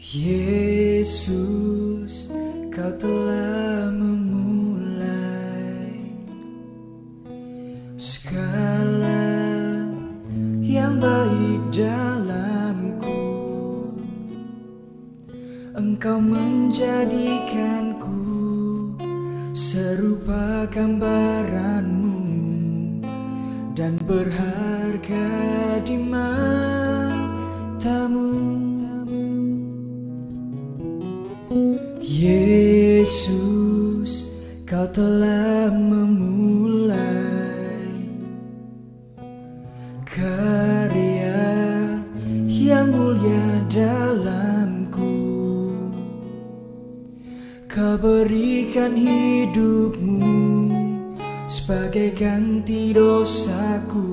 Yesus, Kau telah memulai segala yang baik dalamku. Engkau menjadikanku serupa gambaranmu dan berharga di matamu. Yesus, Kau telah memulai karya yang mulia dalamku. Kau berikan hidupmu sebagai ganti dosaku,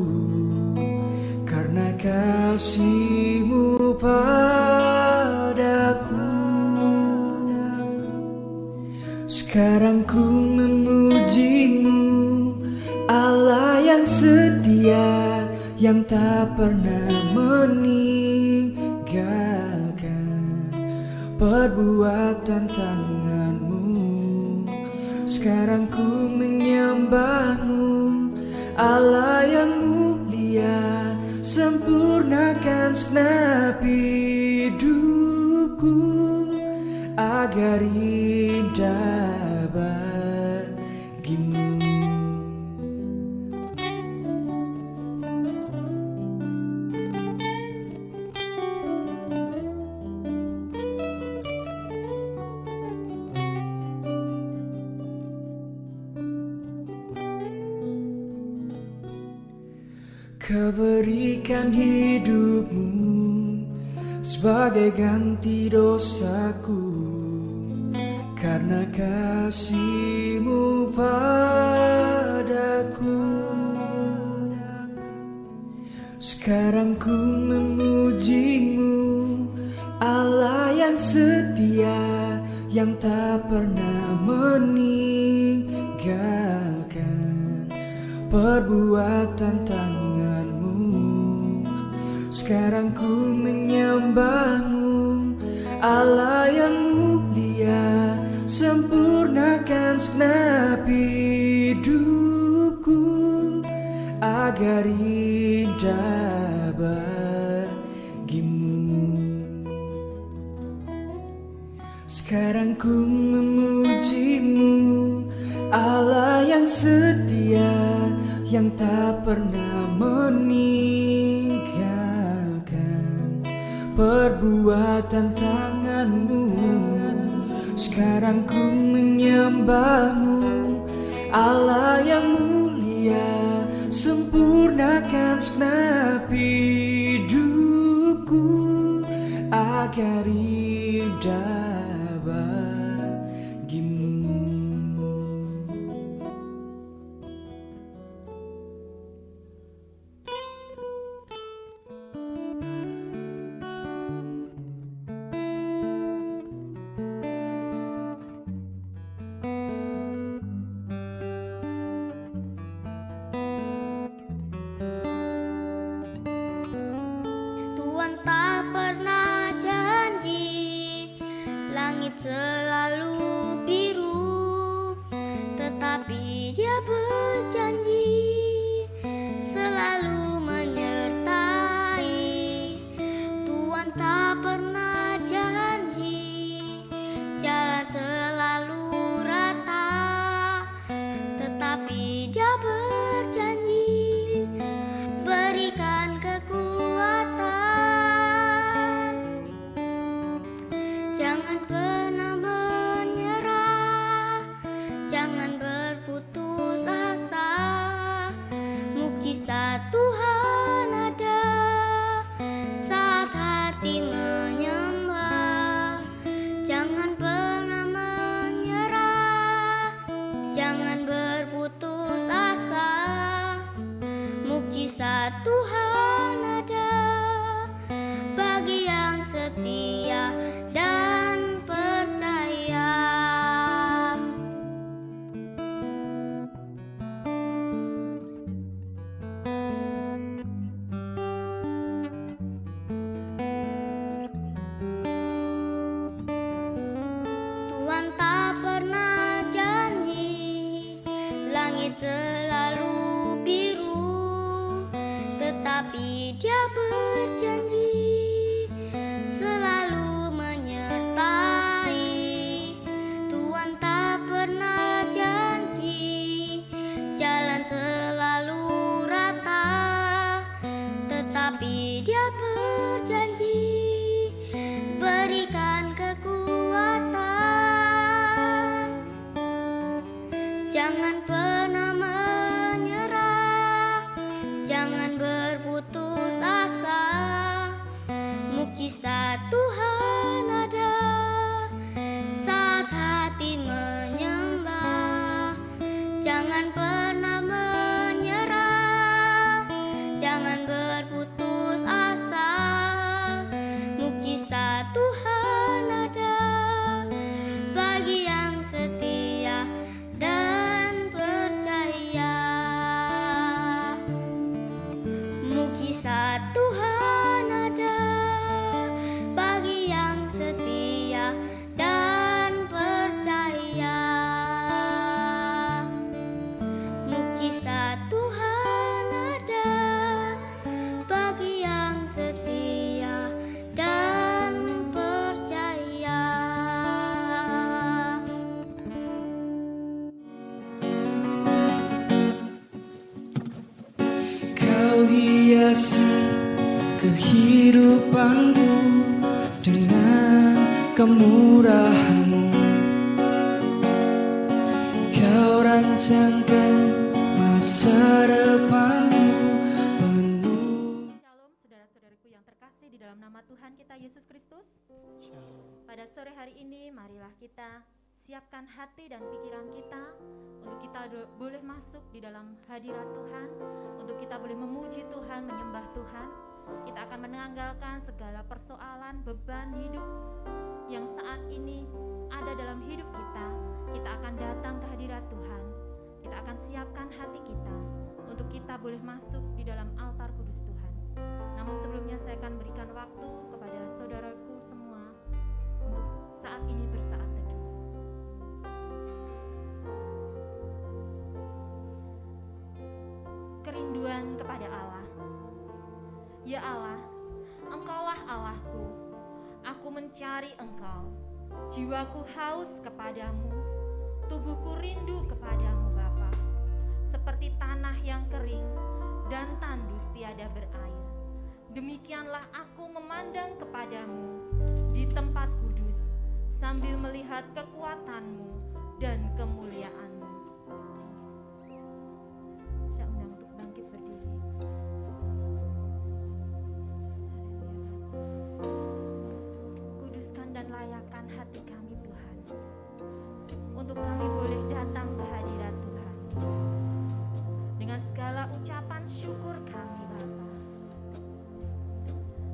karena kasih-Mu padaku. Sekarang ku memuji-Mu, Allah yang setia, yang tak pernah meninggalkan perbuatan tangan-Mu. Sekarang ku menyembah-Mu, Allah yang mulia, sempurnakan segenap hidupku agar indah bagi-Mu. Kau berikan hidupmu sebagai ganti dosaku, karena kasih-Mu padaku. Sekarang ku memuji-Mu, Allah yang setia, yang tak pernah meninggalkan perbuatan tangan-Mu. Sekarang ku menyembah-Mu, Allah yang mulia, sempurnakan segenap hidupku agar indah bagi-Mu. Sekarang ku memuji-Mu, Allah yang setia, yang tak pernah meninggalkan perbuatan tangan-Mu. Sekarang ku menyembah-Mu, Allah yang mulia, sempurnakan segenap hidupku agar indah bagi-Mu. Tuhan tak pernah janji langit selalu biru, tetapi Dia berjanji selalu menyertai. Tuhan tak pernah janji jalan selalu rata, tetapi Dia berjanji berikan kekuatan. Jangan pernah menyerah, jangan berputus asa. Tetapi Dia berjanji selalu menyertai. Tuhan tak pernah janji jalan selalu rata, tetapi Dia berjanji berikan kekuatan. Jangan pernah menyerah, jangan berputus asa. Mukjizat Tuhan ada saat hati menyembah. Jangan pernah menyerah, jangan berputus asa. Mukjizat Tuhan ada bagi yang setia dan percaya. Mukjizat Tuhan ada bagi yang setia dan percaya. Mukjizat Tuhan ada bagi yang setia dan percaya. Kau hiasi kehidupanku dengan kemurahan-Mu. Kau rancangkan masa depanku penuh. Shalom saudara-saudaraku yang terkasih di dalam nama Tuhan kita Yesus Kristus. Pada sore hari ini marilah kita siapkan hati dan pikiran kita untuk kita boleh masuk di dalam hadirat Tuhan, untuk kita boleh memuji Tuhan, menyembah Tuhan. Kita akan menanggalkan segala persoalan, beban hidup yang saat ini ada dalam hidup kita. Kita akan datang ke hadirat Tuhan. Kita akan siapkan hati kita untuk kita boleh masuk di dalam altar kudus Tuhan. Namun sebelumnya saya akan berikan waktu kepada saudaraku semua untuk saat ini bersaat teduh. Kerinduan kepada Allah. Ya Allah, Engkaulah Allahku. Aku mencari Engkau. Jiwaku haus kepadamu. Tubuhku rindu kepadamu Bapa. Seperti tanah yang kering dan tandus tiada berair. Demikianlah aku memandang kepadamu di tempat kudus sambil melihat kekuatan-Mu dan kemuliaan-Mu. Saya undang untuk bangkit berdiri. Kuduskan dan layakkan hati kami Tuhan, untuk kami boleh datang ke hadirat Tuhan dengan segala ucapan syukur kami Bapa.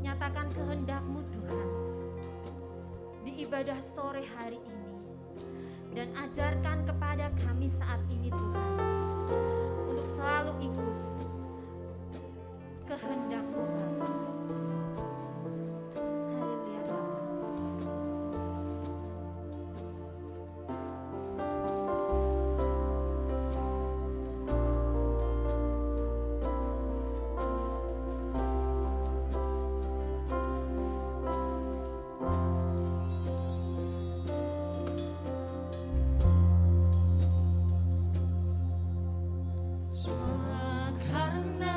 Nyatakan kehendak-Mu Tuhan di ibadah sore hari ini, dan ajarkan kepada kami saat ini Tuhan untuk selalu ikut kehendak-Mu Bapa. Haleluya Bapa. Karena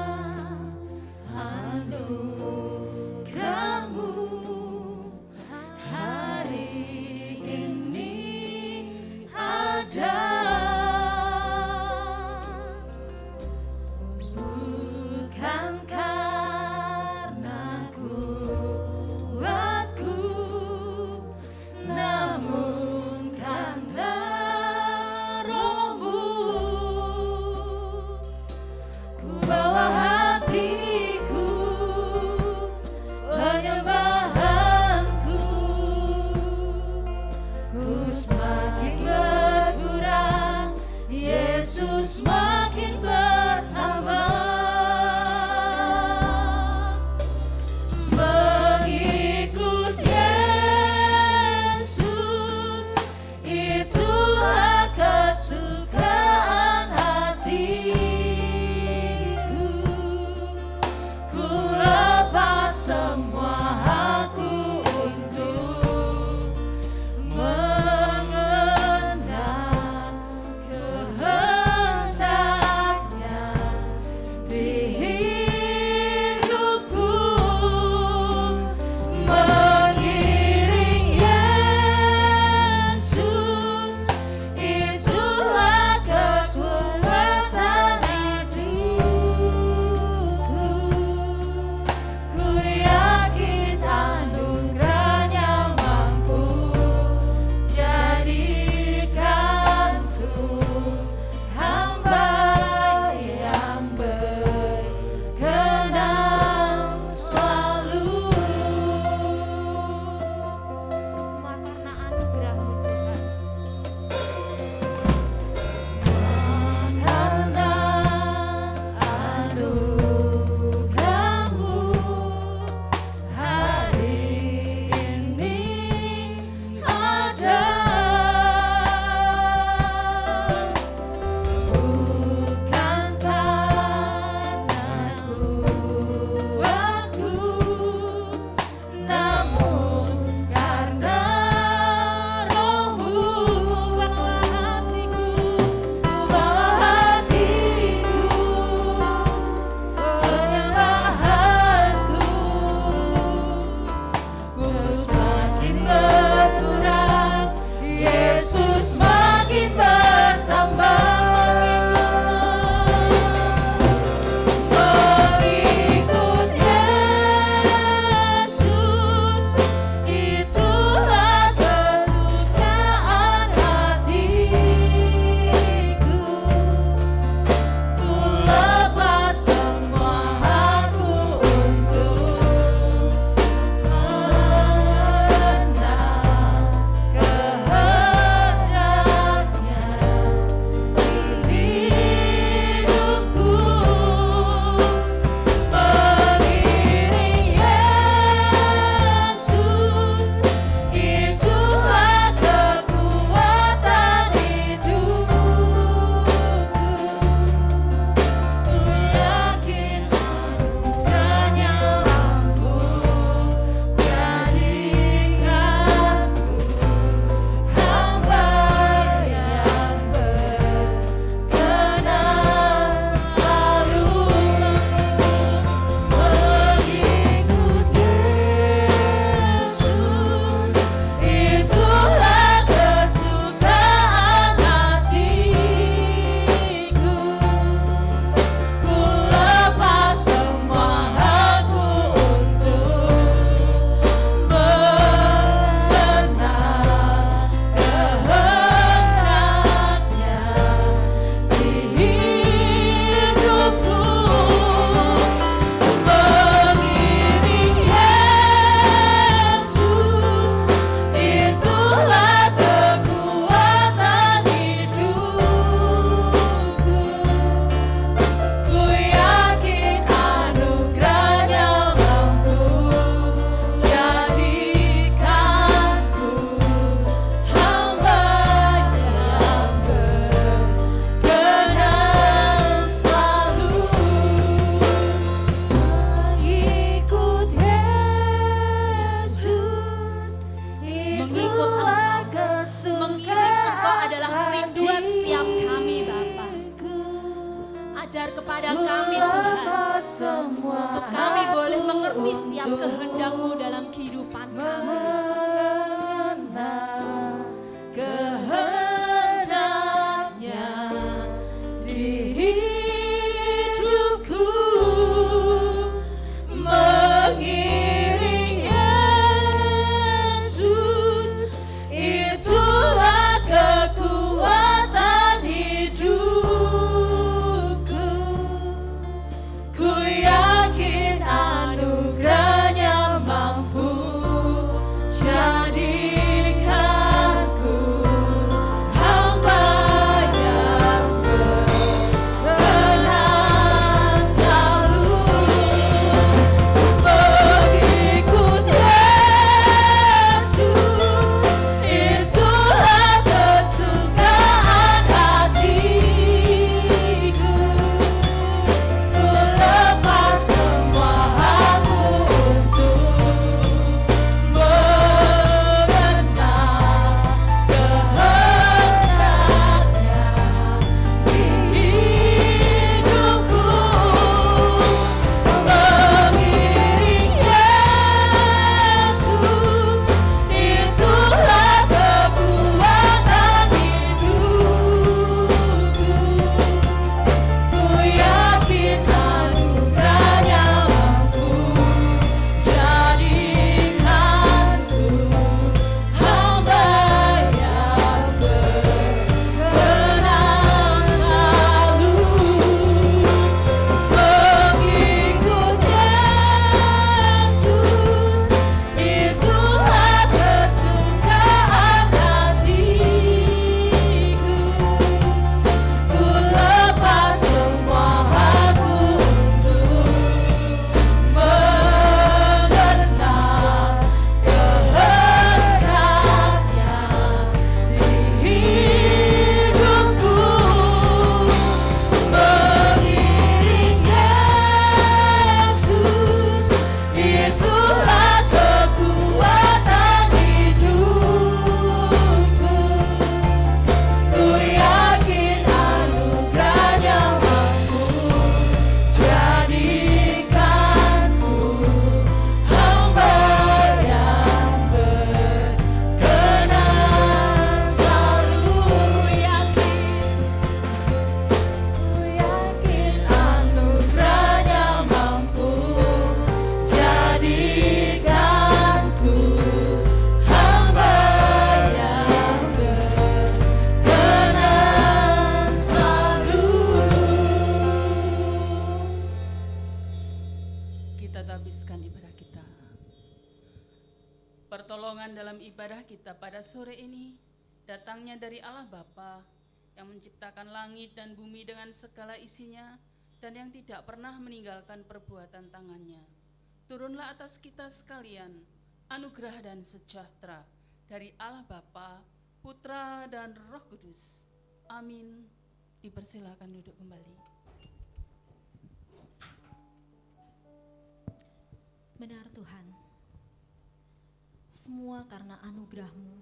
setiap kehendak-Mu dalam kehidupan kami. Mengenal kehendaknya di hidupku, mengiring Yesus, itulah kekuatan hidupku. Ku yakin anugerahnya mampu jadikanku hamba yang berkenan selalu mengikut Yesus. Itulah kesukaan hatiku. Ku lepas semua hakku untuk mengenal kehendaknya di hidupku, mengiring Yesus, itulah kekuatan hidupku. Ku yakin anugerahnya mampu jadikanku hamba yang berkenan selalu mengikut Yesus. Itulah kesukaan hatiku. Ku lepas semua hakku untuk mengenal kehendaknya di hidupku, mengiring Yesus. Itulah kekuatan hidupku. Ku yakin anugerahnya mampu jadikanku hamba yang berkenan selalu. Ku yakin anugerahnya mampu jadikanku hamba yang berkenan selalu. Kita tabiskan ibadah kita. Pertolongan dalam ibadah kita pada sore ini datangnya dari Allah Bapa yang menciptakan langit dan bumi dengan segala isinya dan yang tidak pernah meninggalkan perbuatan tangannya. Turunlah atas kita sekalian anugerah dan sejahtera dari Allah Bapa, Putra dan Roh Kudus. Amin. Dipersilakan duduk kembali. Benar Tuhan, semua karena anugerah-Mu,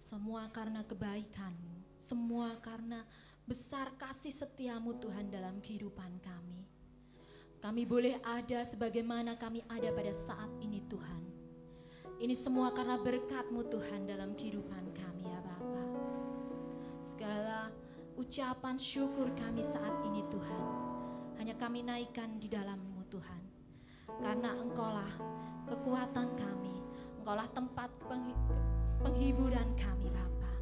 semua karena kebaikan-Mu, semua karena besar kasih setia-Mu Tuhan dalam kehidupan kami. Kami boleh ada sebagaimana kami ada pada saat ini Tuhan. Ini semua karena berkat-Mu Tuhan dalam kehidupan kami ya Bapa. Segala ucapan syukur kami saat ini Tuhan, hanya kami naikkan di dalam-Mu Tuhan. Karena Engkaulah kekuatan kami, Engkaulah tempat penghiburan kami Bapa.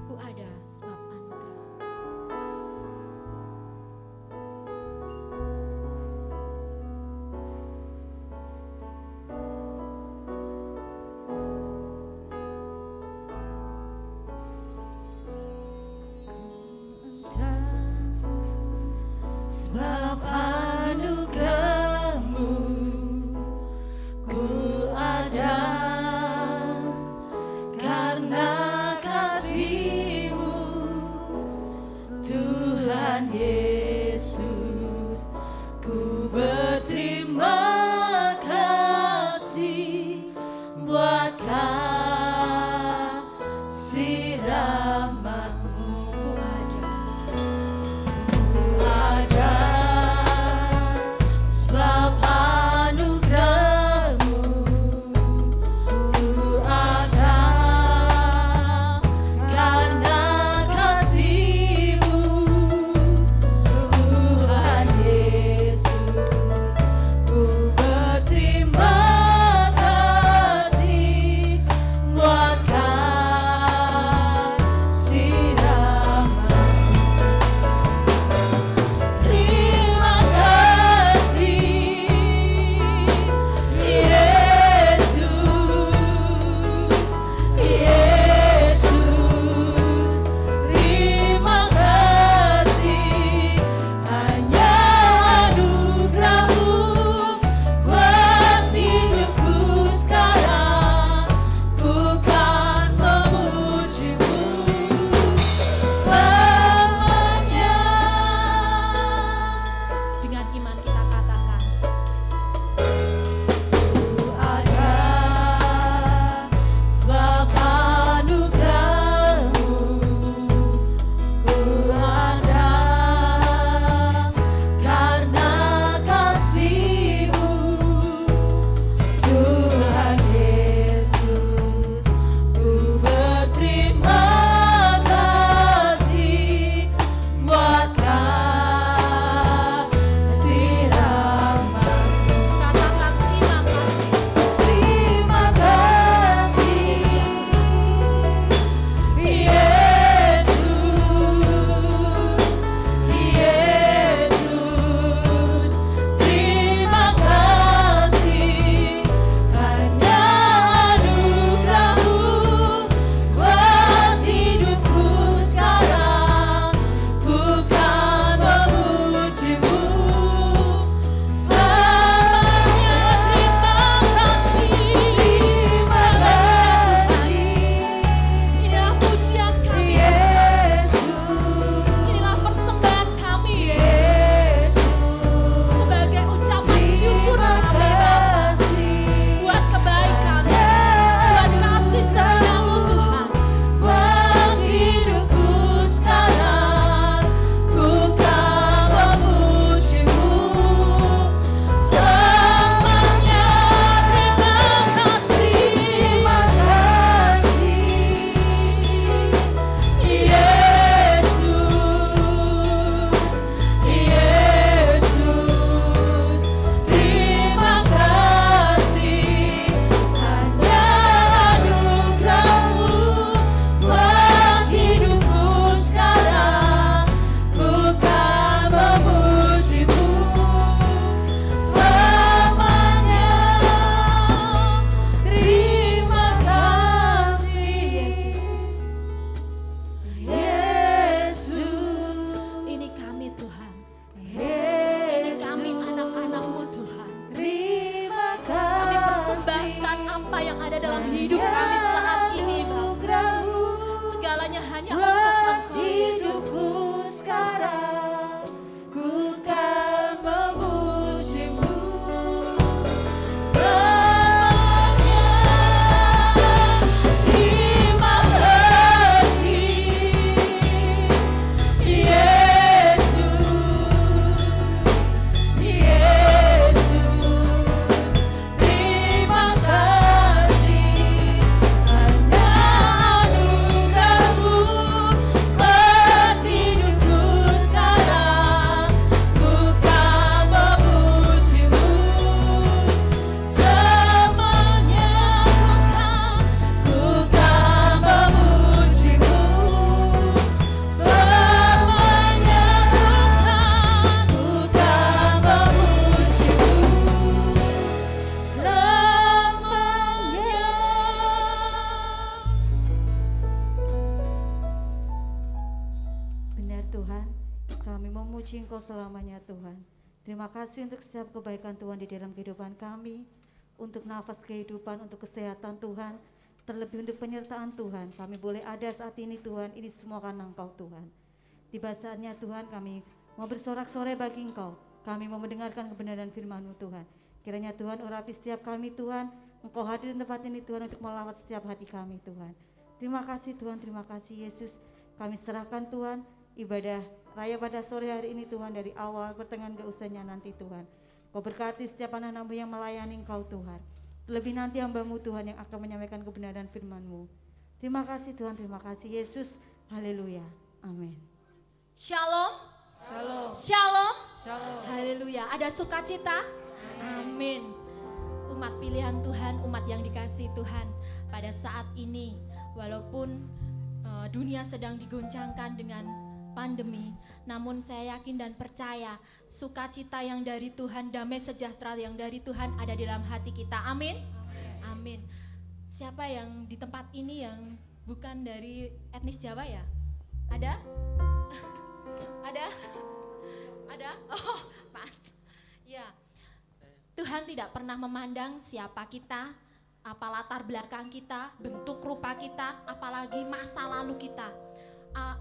Ku ada sebab anugerah. Sebab anugerah-Mu ku ada, karena kasih-Mu ada dalam hidup kami saat ini, Bapa. Segalanya hanya untuk Engkau, Yesus. Sekarang ku kan memujimu. Terima kasih, Yesus, terima kasih karena anugerah-Mu buat hidupku sekarang. Ku kan memujimu selamanya. Ku kan memujimu selamanya. Ku kan memujimu selamanya. Benar Tuhan, kami memuji Engkau selamanya Tuhan. Terima kasih untuk setiap kebaikan Tuhan di dalam kehidupan kami, untuk nafas kehidupan, untuk kesehatan Tuhan, terlebih untuk penyertaan Tuhan. Kami boleh ada saat ini Tuhan, ini semua karena Engkau Tuhan. Tiba saatnya Tuhan kami mau bersorak-sorai bagi Engkau. Kami mau mendengarkan kebenaran firman-Mu Tuhan. Kiranya Tuhan urapi setiap kami Tuhan. Engkau hadir di tempat ini Tuhan untuk melawat setiap hati kami Tuhan. Terima kasih Tuhan, terima kasih Yesus. Kami serahkan Tuhan ibadah raya pada sore hari ini Tuhan, dari awal pertengahan ke usahanya nanti Tuhan. Kau berkati setiap anak-anak-Mu yang melayani Engkau Tuhan. Terlebih nanti hamba-Mu Tuhan yang akan menyampaikan kebenaran firman-Mu. Terima kasih Tuhan, terima kasih Yesus. Haleluya. Amin. Shalom. Shalom. Shalom. Shalom. Haleluya. Ada sukacita? Amin. Umat pilihan Tuhan, umat yang dikasihi Tuhan, pada saat ini walaupun dunia sedang digoncangkan dengan pandemi, namun saya yakin dan percaya sukacita yang dari Tuhan, damai sejahtera yang dari Tuhan ada di dalam hati kita. Amin. Amin. Siapa yang di tempat ini yang bukan dari etnis Jawa ya? Ada? Ada? Ada? Oh, Pak. Ya. Tuhan tidak pernah memandang siapa kita, apa latar belakang kita, bentuk rupa kita, apalagi masa lalu kita.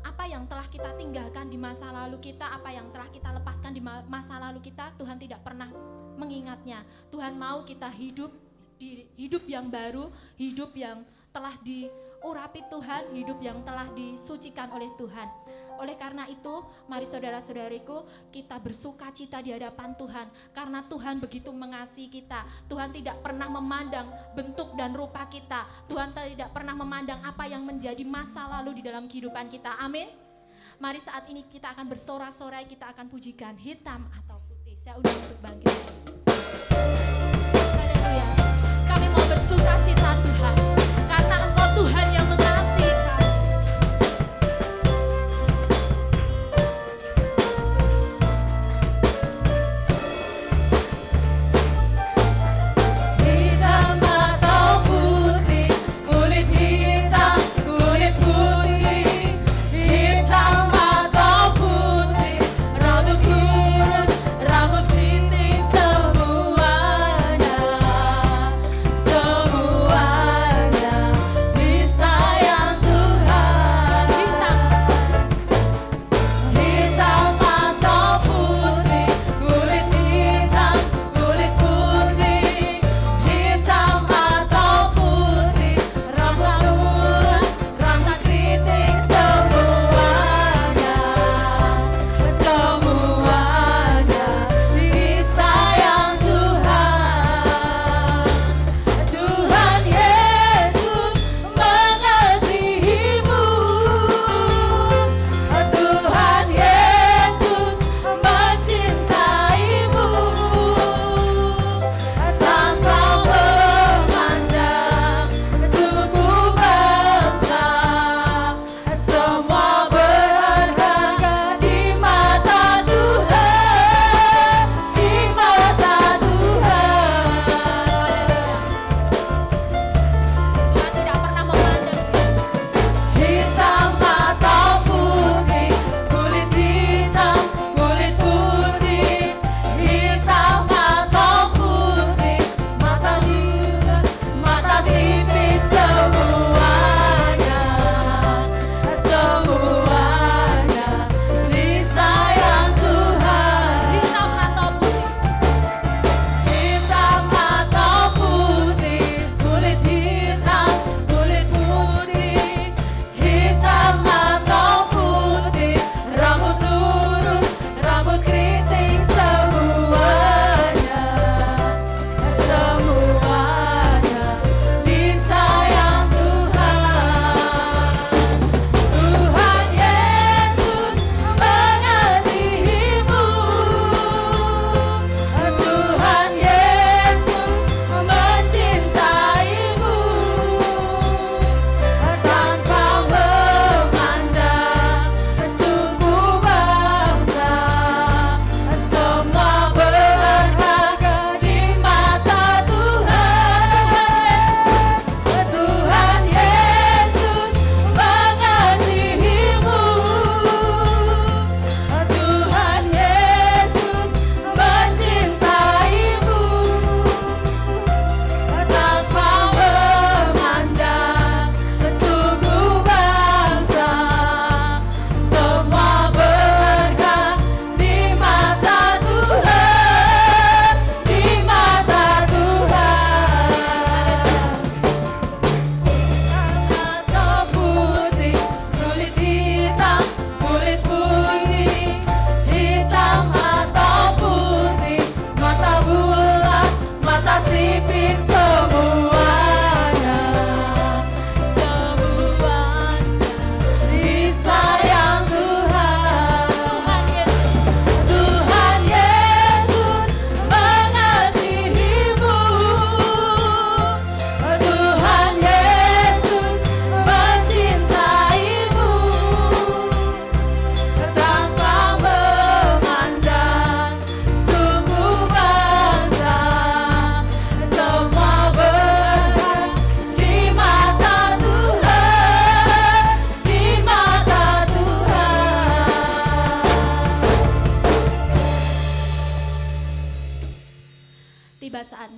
Apa yang telah kita tinggalkan di masa lalu kita, apa yang telah kita lepaskan di masa lalu kita, Tuhan tidak pernah mengingatnya. Tuhan mau kita hidup di hidup yang baru, hidup yang telah diurapi Tuhan, hidup yang telah disucikan oleh Tuhan. Oleh karena itu, mari saudara-saudariku, kita bersuka cita di hadapan Tuhan, karena Tuhan begitu mengasihi kita. Tuhan tidak pernah memandang bentuk dan rupa kita. Tuhan tidak pernah memandang apa yang menjadi masa lalu di dalam kehidupan kita. Amin. Mari saat ini kita akan bersorak-sorai, kita akan pujikan hitam atau putih. Saya undang untuk bangkit. Haleluya. Kami mau bersuka cita Tuhan, karena Engkau Tuhan yang mengasihi kami. Hitam atau putih, kulit hitam, kulit putih. Hitam atau putih, rambut lurus, rambut keriting semua.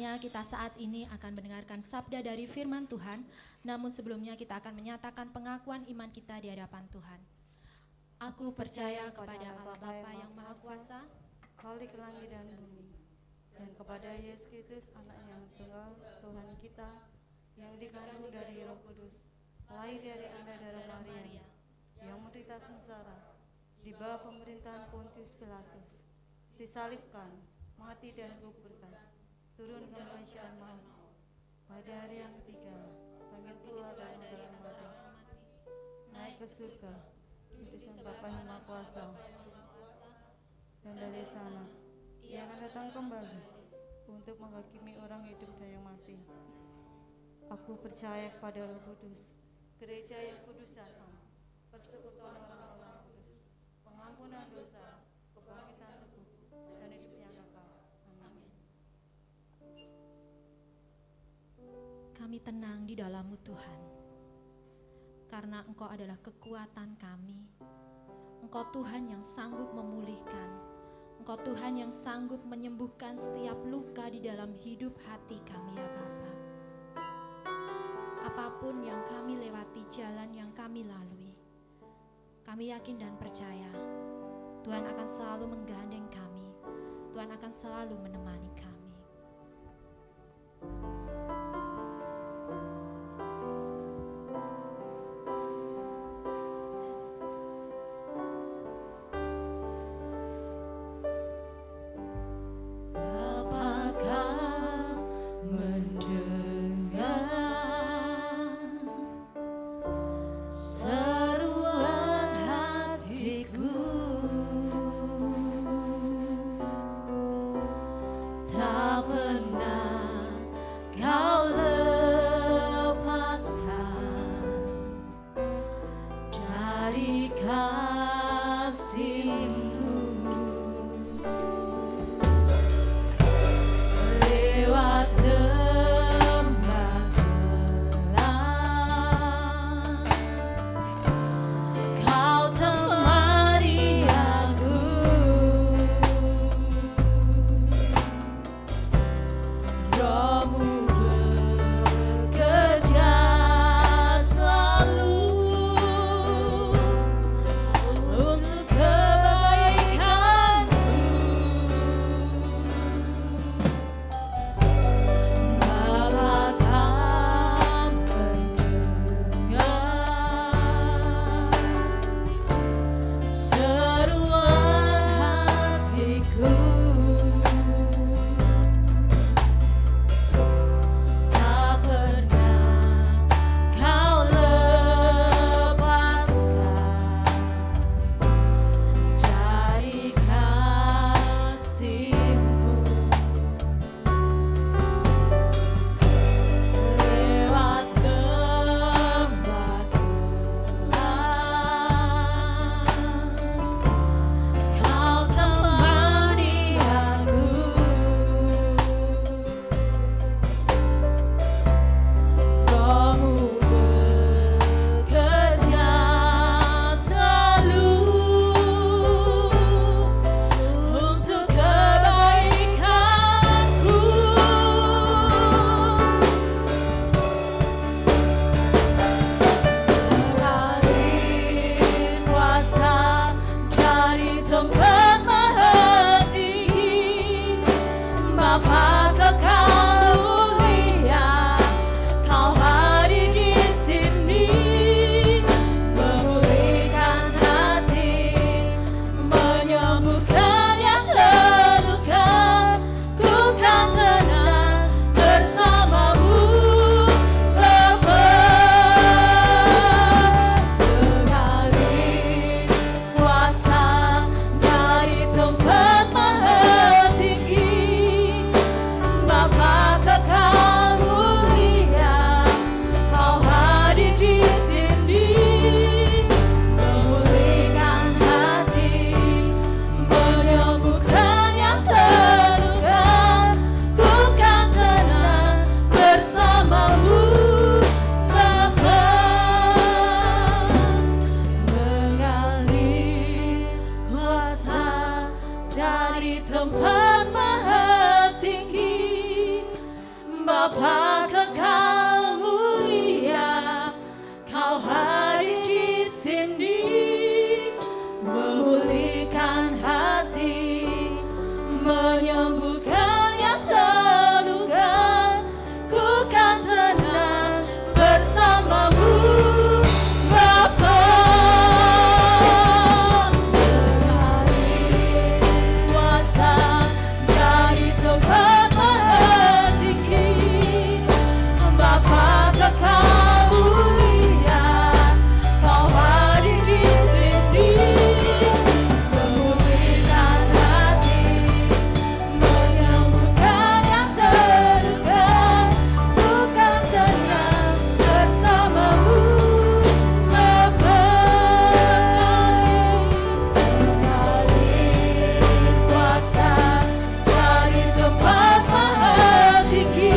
Kiranya kita saat ini akan mendengarkan sabda dari firman Tuhan, namun sebelumnya kita akan menyatakan pengakuan iman kita di hadapan Tuhan. Aku percaya kepada Allah Bapa yang Maha Kuasa, Khalik langit dan bumi, dan kepada Yesus Kristus anak yang tunggal Tuhan kita, yang dikandung dari Roh Kudus, lahir dari darah Maria, yang menderita sengsara di bawah pemerintahan Pontius Pilatus, disalibkan, mati dan dikuburkan, turun ke kerajaan maut, pada hari yang ketiga bangkit pula dari dalam mati, naik ke surga, duduk di Bapa yang Maha Kuasa, dan dari sana ia akan datang kembali untuk menghakimi orang hidup dan yang mati. Aku percaya kepada Roh Kudus, gereja yang kudus dan am, persekutuan orang-orang kudus, pengampunan dosa, kebangkitan tubuh, dan hidup yang kekal. Amin. kami tenang di dalam-Mu Tuhan, karena Engkau adalah kekuatan kami. Engkau Tuhan yang sanggup memulihkan, Engkau Tuhan yang sanggup menyembuhkan setiap luka di dalam hidup hati kami ya Bapa. Apapun yang kami lewati, jalan yang kami lalui, kami yakin dan percaya Tuhan akan selalu menggandeng kami, Tuhan akan selalu menemani kami. Apakah mendengar seruan hatiku? Bapa kekal mulia, Kau hadir di sini, memulihkan hati, menyembuhkan yang terluka. Ku kan tenang bersamamu, Bapa. Dari kuasa, dari tempat maha tinggi, Bapa kekal mulia, Kau hadir di sini, memulihkan hati, menyembuhkan yang terluka. Ku kan tenang bersamamu, Bapa. Dari kuasa, dari tempat maha tinggi,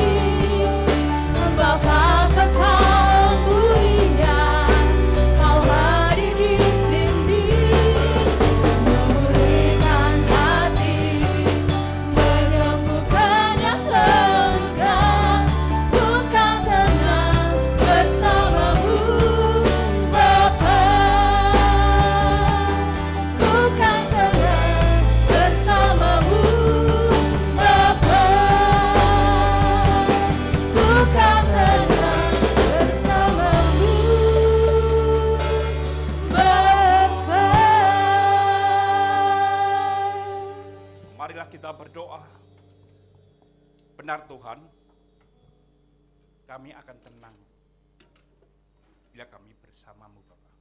Bapa kekal mulia, Kau hadir di sini, memulihkan hati, menyembuhkan yang terluka. Ku kan tenang bersamamu, Bapa. Ku kan tenang bersamamu, Bapa. Ku kan tenang bersamamu, Bapa. Marilah kita berdoa. Benar Tuhan, kami akan tenang bila kami bersamamu Bapa.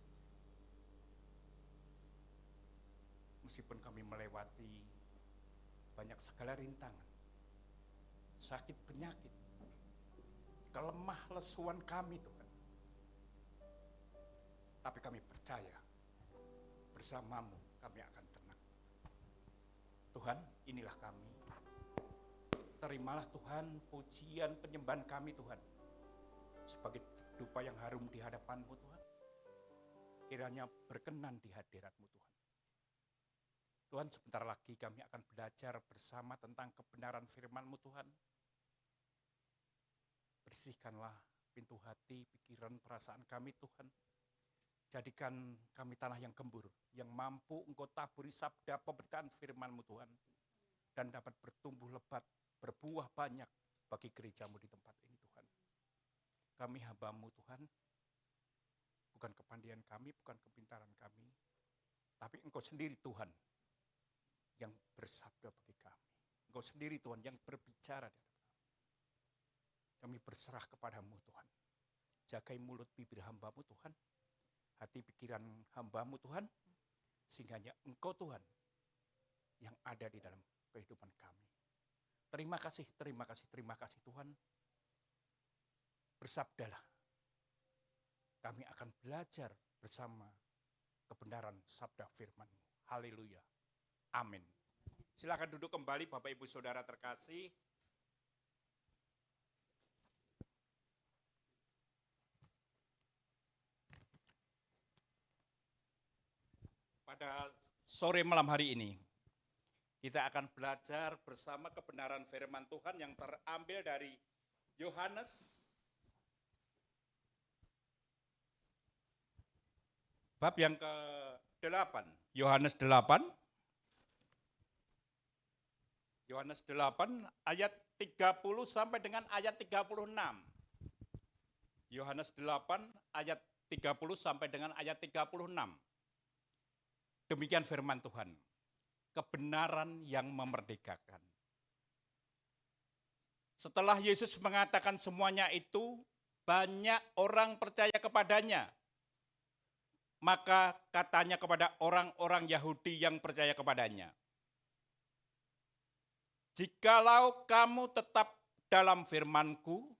Meskipun kami melewati banyak segala rintangan, sakit penyakit, kelemah lesuan kami Tuhan. Tapi kami percaya bersamamu kami akan tenang. Tuhan, inilah kami. Terimalah Tuhan pujian penyembahan kami Tuhan, sebagai dupa yang harum di hadapan-Mu Tuhan. Kiranya berkenan di hadirat-Mu Tuhan. Tuhan, sebentar lagi kami akan belajar bersama tentang kebenaran firman-Mu Tuhan. Bersihkanlah pintu hati, pikiran, perasaan kami Tuhan. Jadikan kami tanah yang gembur, yang mampu Engkau taburi sabda pemberitaan firman-Mu Tuhan, dan dapat bertumbuh lebat, berbuah banyak bagi gereja-Mu di tempat ini Tuhan. Kami hamba-Mu Tuhan, bukan kepandaian kami, bukan kepintaran kami, tapi Engkau sendiri Tuhan yang bersabda bagi kami. Engkau sendiri Tuhan yang berbicara di hadapan kami. Kami berserah kepadamu Tuhan. Jagai mulut bibir hamba-Mu Tuhan, hati pikiran hamba-Mu Tuhan, sehingga Engkau Tuhan yang ada di dalam kehidupan kami. Terima kasih, terima kasih, terima kasih Tuhan. Bersabdalah. Kami akan belajar bersama kebenaran sabda firman-Mu. Haleluya. Amin. Silakan duduk kembali Bapak Ibu Saudara terkasih. Pada sore malam hari ini, kita akan belajar bersama kebenaran firman Tuhan yang terambil dari Yohanes bab yang ke-8. Yohanes 8 ayat 30 sampai dengan ayat 36. Yohanes 8 ayat 30 sampai dengan ayat 36. Demikian firman Tuhan. Kebenaran yang memerdekakan. Setelah Yesus mengatakan semuanya itu, banyak orang percaya kepadanya. Maka katanya kepada orang-orang Yahudi yang percaya kepadanya, jikalau kamu tetap dalam firman-Ku,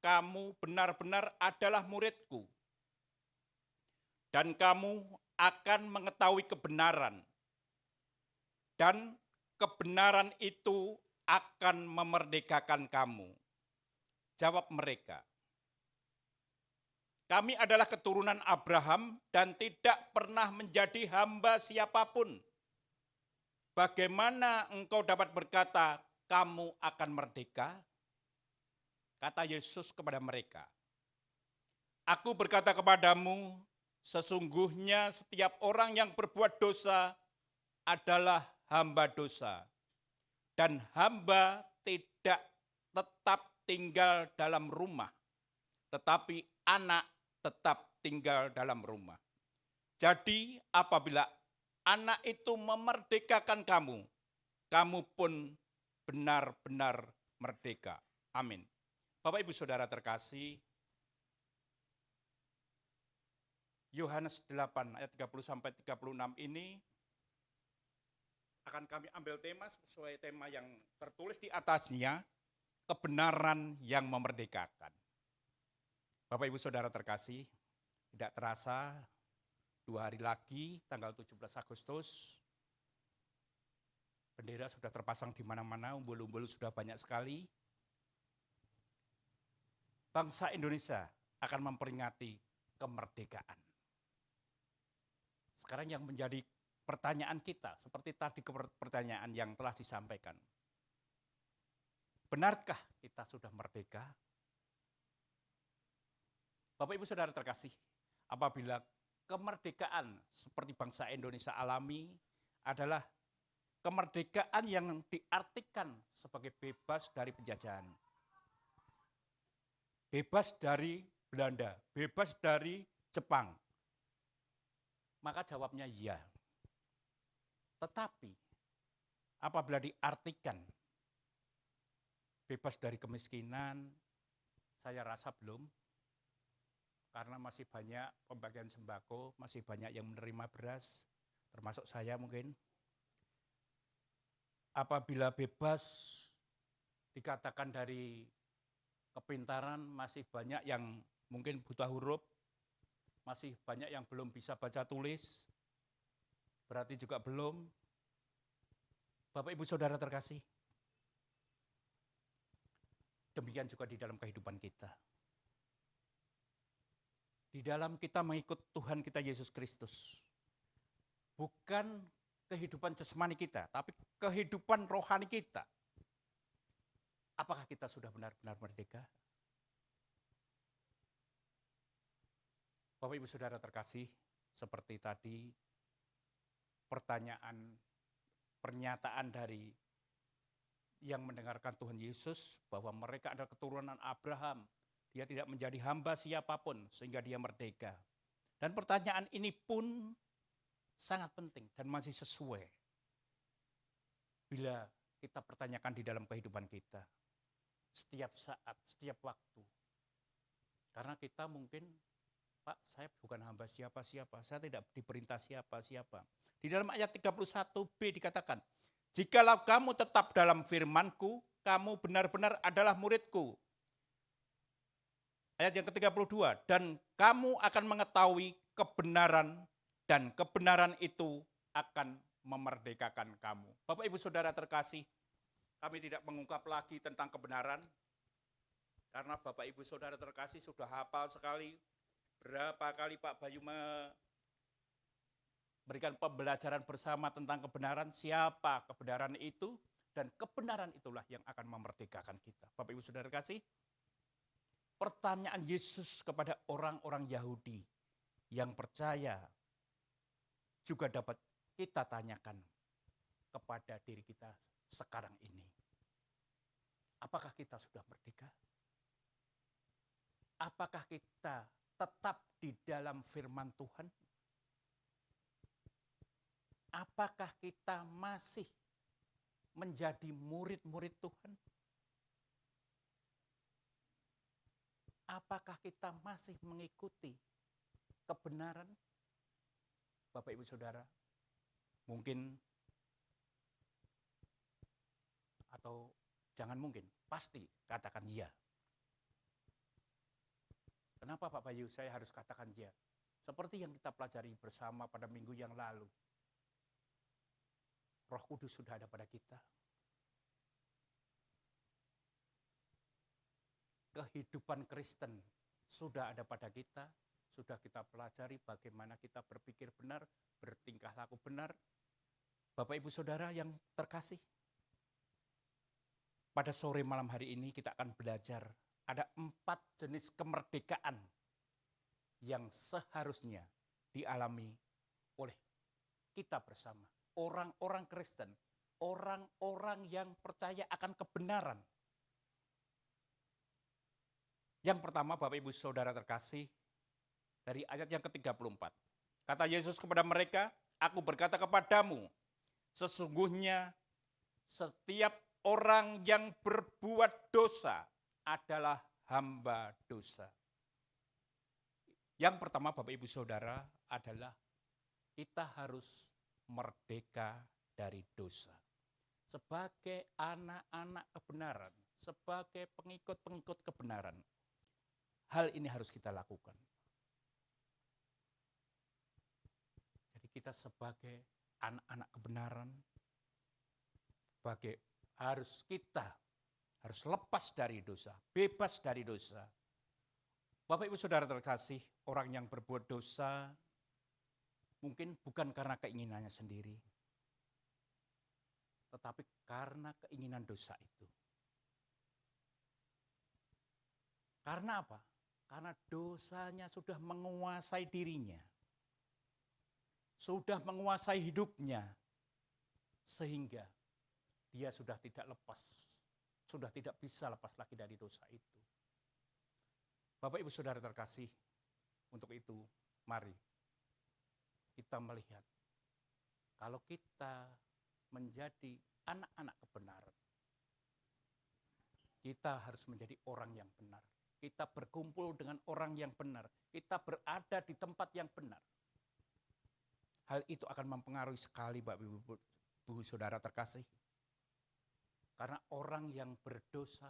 kamu benar-benar adalah murid-Ku. Dan kamu akan mengetahui kebenaran. Dan kebenaran itu akan memerdekakan kamu. Jawab mereka, kami adalah keturunan Abraham dan tidak pernah menjadi hamba siapapun. Bagaimana engkau dapat berkata, kamu akan merdeka? Kata Yesus kepada mereka, "Aku berkata kepadamu, sesungguhnya setiap orang yang berbuat dosa adalah hamba dosa. Dan hamba tidak tetap tinggal dalam rumah, tetapi anak tetap tinggal dalam rumah. Jadi apabila anak itu memerdekakan kamu, kamu pun benar-benar merdeka." Amin. Bapak Ibu Saudara terkasih, Yohanes 8 ayat 30-36 ini akan kami ambil tema sesuai tema yang tertulis di atasnya, kebenaran yang memerdekakan. Bapak Ibu Saudara terkasih, tidak terasa 2 hari lagi tanggal 17 Agustus bendera sudah terpasang di mana-mana, umbul-umbul sudah banyak sekali. Bangsa Indonesia akan memperingati kemerdekaan. Sekarang yang menjadi pertanyaan kita, seperti tadi pertanyaan yang telah disampaikan. Benarkah kita sudah merdeka? Bapak Ibu Saudara terkasih, apabila kemerdekaan seperti bangsa Indonesia alami adalah kemerdekaan yang diartikan sebagai bebas dari penjajahan. Bebas dari Belanda, bebas dari Jepang. Maka jawabnya iya. Tetapi apabila diartikan bebas dari kemiskinan, saya rasa belum. Karena masih banyak pembagian sembako, masih banyak yang menerima beras, termasuk saya mungkin. Apabila bebas dikatakan dari kepintaran, masih banyak yang mungkin buta huruf, masih banyak yang belum bisa baca tulis, berarti juga belum. Bapak Ibu Saudara terkasih, demikian juga di dalam kehidupan kita. Di dalam kita mengikut Tuhan kita Yesus Kristus, bukan kehidupan jasmani kita, tapi kehidupan rohani kita. Apakah kita sudah benar-benar merdeka? Bapak Ibu Saudara terkasih, seperti tadi pernyataan dari yang mendengarkan Tuhan Yesus bahwa mereka adalah keturunan Abraham. Dia tidak menjadi hamba siapapun sehingga dia merdeka. Dan pertanyaan ini pun sangat penting dan masih sesuai bila kita pertanyakan di dalam kehidupan kita. Setiap saat, setiap waktu. Karena kita mungkin, Pak, saya bukan hamba siapa-siapa, saya tidak diperintah siapa-siapa. Di dalam ayat 31b dikatakan, "Jikalau kamu tetap dalam firman-Ku, kamu benar-benar adalah murid-Ku." Ayat yang ke-32, "Dan kamu akan mengetahui kebenaran, dan kebenaran itu akan memerdekakan kamu." Bapak Ibu Saudara terkasih, kami tidak mengungkap lagi tentang kebenaran, karena Bapak Ibu Saudara terkasih sudah hafal sekali berapa kali Pak Bayu memberikan pembelajaran bersama tentang kebenaran, siapa kebenaran itu, dan kebenaran itulah yang akan memerdekakan kita. Bapak Ibu Saudara terkasih, pertanyaan Yesus kepada orang-orang Yahudi yang percaya juga dapat kita tanyakan kepada diri kita sekarang ini. Apakah kita sudah merdeka? Apakah kita tetap di dalam firman Tuhan? Apakah kita masih menjadi murid-murid Tuhan? Apakah kita masih mengikuti kebenaran? Bapak Ibu Saudara, mungkin atau jangan mungkin, pasti katakan iya. Kenapa Pak Bayu saya harus katakan iya? Seperti yang kita pelajari bersama pada minggu yang lalu. Roh Kudus sudah ada pada kita. Kehidupan Kristen sudah ada pada kita, sudah kita pelajari bagaimana kita berpikir benar, bertingkah laku benar. Bapak Ibu Saudara yang terkasih, pada sore malam hari ini kita akan belajar ada 4 jenis kemerdekaan yang seharusnya dialami oleh kita bersama. Orang-orang Kristen, orang-orang yang percaya akan kebenaran. Yang pertama, Bapak Ibu Saudara terkasih, dari ayat yang ke-34. Kata Yesus kepada mereka, "Aku berkata kepadamu, sesungguhnya setiap orang yang berbuat dosa adalah hamba dosa." Yang pertama, Bapak Ibu Saudara, adalah kita harus merdeka dari dosa. Sebagai anak-anak kebenaran, sebagai pengikut-pengikut kebenaran, hal ini harus kita lakukan. Jadi kita sebagai anak-anak kebenaran, kita harus lepas dari dosa, bebas dari dosa. Bapak Ibu Saudara terkasih, orang yang berbuat dosa mungkin bukan karena keinginannya sendiri, tetapi karena keinginan dosa itu. Karena apa? Karena dosanya sudah menguasai dirinya, sudah menguasai hidupnya, sehingga dia sudah tidak lepas, sudah tidak bisa lepas lagi dari dosa itu. Bapak Ibu Saudara terkasih, untuk itu mari kita melihat, kalau kita menjadi anak-anak kebenaran, kita harus menjadi orang yang benar. Kita berkumpul dengan orang yang benar. Kita berada di tempat yang benar. Hal itu akan mempengaruhi sekali Bapak Ibu Saudara terkasih. Karena orang yang berdosa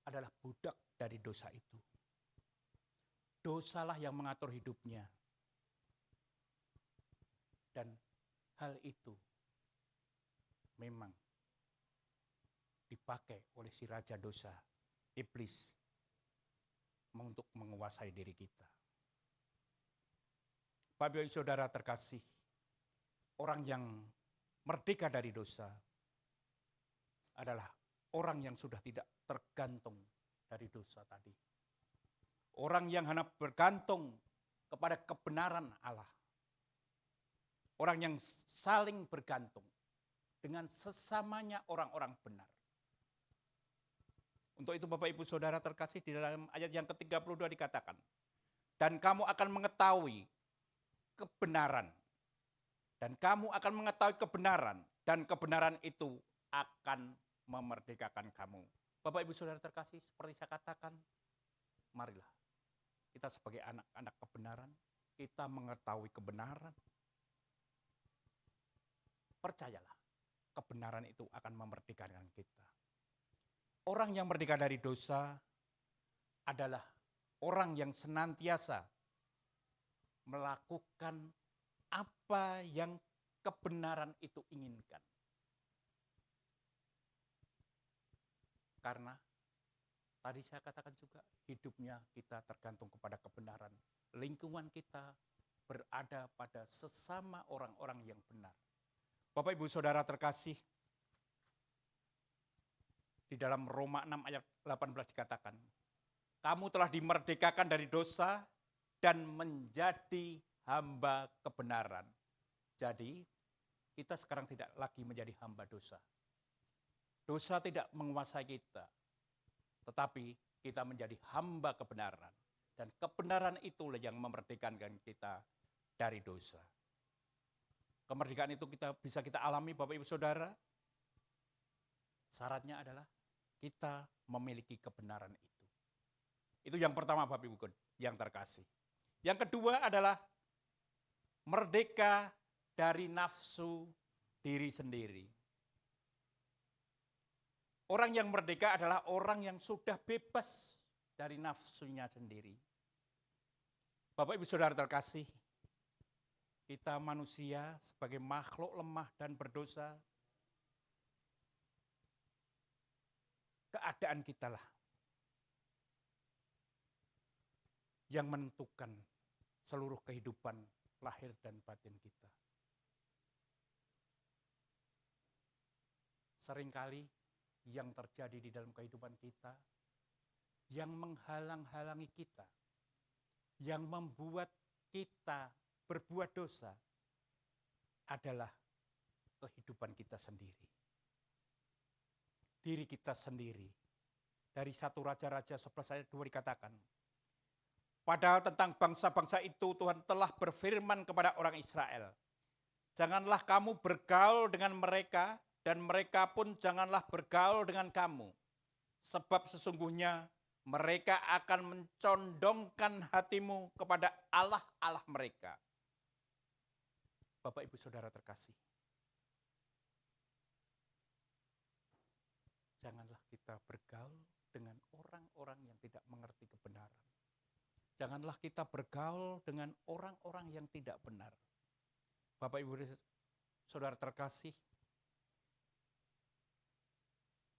adalah budak dari dosa itu. Dosalah yang mengatur hidupnya. Dan hal itu memang dipakai oleh si raja dosa, iblis, untuk menguasai diri kita. Bapak Ibu Saudara terkasih, orang yang merdeka dari dosa adalah orang yang sudah tidak tergantung dari dosa tadi. Orang yang hanya bergantung kepada kebenaran Allah. Orang yang saling bergantung dengan sesamanya orang-orang benar. Untuk itu Bapak Ibu Saudara terkasih, di dalam ayat yang ke-32 dikatakan, "Dan kamu akan mengetahui kebenaran. Dan kamu akan mengetahui kebenaran. Dan kebenaran itu akan memerdekakan kamu." Bapak Ibu Saudara terkasih, seperti saya katakan, marilah kita sebagai anak-anak kebenaran, kita mengetahui kebenaran. Percayalah, kebenaran itu akan memerdekakan kita. Orang yang merdeka dari dosa adalah orang yang senantiasa melakukan apa yang kebenaran itu inginkan. Karena tadi saya katakan juga, hidupnya kita tergantung kepada kebenaran. Lingkungan kita berada pada sesama orang-orang yang benar. Bapak Ibu Saudara terkasih, di dalam Roma 6 ayat 18 dikatakan, "Kamu telah dimerdekakan dari dosa dan menjadi hamba kebenaran." Jadi, kita sekarang tidak lagi menjadi hamba dosa. Dosa tidak menguasai kita, tetapi kita menjadi hamba kebenaran. Dan kebenaran itulah yang memerdekakan kita dari dosa. Kemerdekaan itu bisa kita alami Bapak Ibu Saudara. Syaratnya adalah kita memiliki kebenaran itu. Itu yang pertama Bapak Ibu yang terkasih. Yang kedua adalah merdeka dari nafsu diri sendiri. Orang yang merdeka adalah orang yang sudah bebas dari nafsunya sendiri. Bapak Ibu Saudara terkasih, kita manusia sebagai makhluk lemah dan berdosa, keadaan kitalah yang menentukan seluruh kehidupan lahir dan batin kita. Seringkali yang terjadi di dalam kehidupan kita, yang menghalang-halangi kita, yang membuat kita berbuat dosa adalah kehidupan kita sendiri. Diri kita sendiri. Dari 1 Raja-Raja 11 ayat 2 dikatakan, padahal tentang bangsa-bangsa itu Tuhan telah berfirman kepada orang Israel, janganlah kamu bergaul dengan mereka, dan mereka pun janganlah bergaul dengan kamu. Sebab sesungguhnya mereka akan mencondongkan hatimu kepada Allah-Allah mereka. Bapak, Ibu, Saudara terkasih, janganlah kita bergaul dengan orang-orang yang tidak mengerti kebenaran. Janganlah kita bergaul dengan orang-orang yang tidak benar. Bapak, Ibu, Saudara terkasih,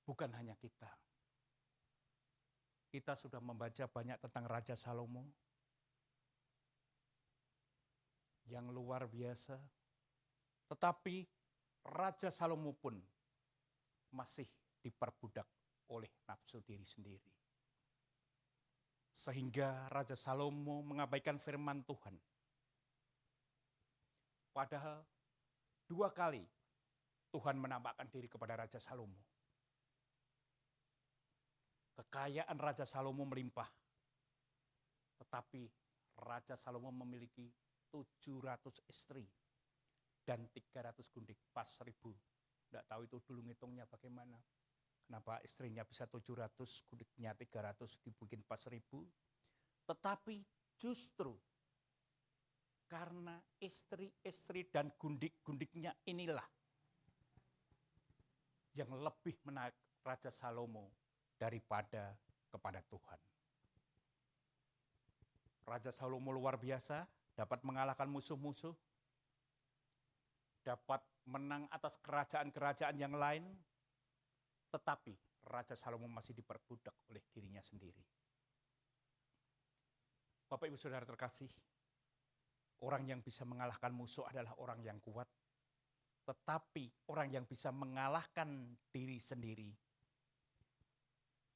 bukan hanya kita. Kita sudah membaca banyak tentang Raja Salomo yang luar biasa. Tetapi Raja Salomo pun masih diperbudak oleh nafsu diri sendiri. Sehingga Raja Salomo mengabaikan firman Tuhan. Padahal 2 kali Tuhan menampakkan diri kepada Raja Salomo. Kekayaan Raja Salomo melimpah. Tetapi Raja Salomo memiliki 700 istri dan 300 gundik, pas 1000. Tidak tahu itu dulu ngitungnya bagaimana. Kenapa istrinya bisa 700, gundiknya 300, dibikin pas 1000. Tetapi justru karena istri-istri dan gundik-gundiknya inilah yang lebih menarik Raja Salomo daripada kepada Tuhan. Raja Salomo luar biasa, dapat mengalahkan musuh-musuh, dapat menang atas kerajaan-kerajaan yang lain, tetapi Raja Salomo masih diperbudak oleh dirinya sendiri. Bapak, Ibu, Saudara terkasih, orang yang bisa mengalahkan musuh adalah orang yang kuat, tetapi orang yang bisa mengalahkan diri sendiri,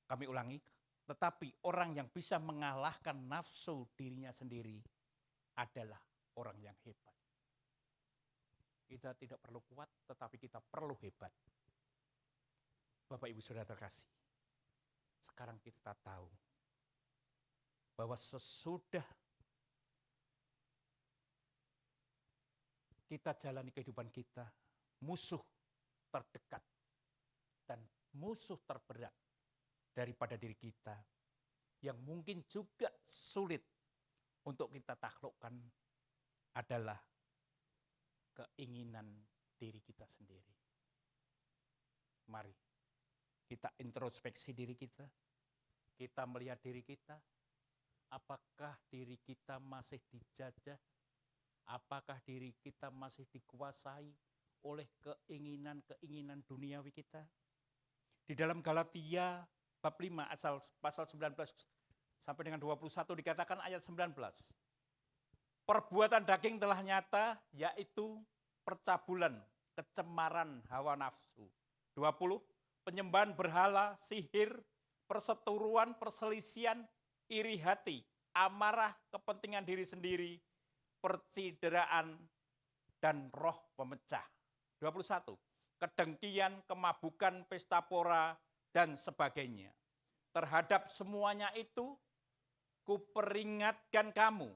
kami ulangi, tetapi orang yang bisa mengalahkan nafsu dirinya sendiri adalah orang yang hebat. Kita tidak perlu kuat, tetapi kita perlu hebat. Bapak, Ibu, Saudara terkasih, sekarang kita tahu bahwa sesudah kita jalani kehidupan kita, musuh terdekat dan musuh terberat daripada diri kita yang mungkin juga sulit untuk kita taklukkan adalah keinginan diri kita sendiri. Mari kita introspeksi diri kita, kita melihat diri kita, apakah diri kita masih dijajah, apakah diri kita masih dikuasai oleh keinginan-keinginan duniawi kita. Di dalam Galatia bab 5 pasal 19 sampai dengan 21 dikatakan ayat 19. Perbuatan daging telah nyata, yaitu percabulan, kecemaran hawa nafsu. 20. Penyembahan berhala, sihir, perseteruan, perselisihan, iri hati, amarah, kepentingan diri sendiri, percideraan, dan roh pemecah. 21. Kedengkian, kemabukan, pesta pora, dan sebagainya. Terhadap semuanya itu, kuperingatkan kamu,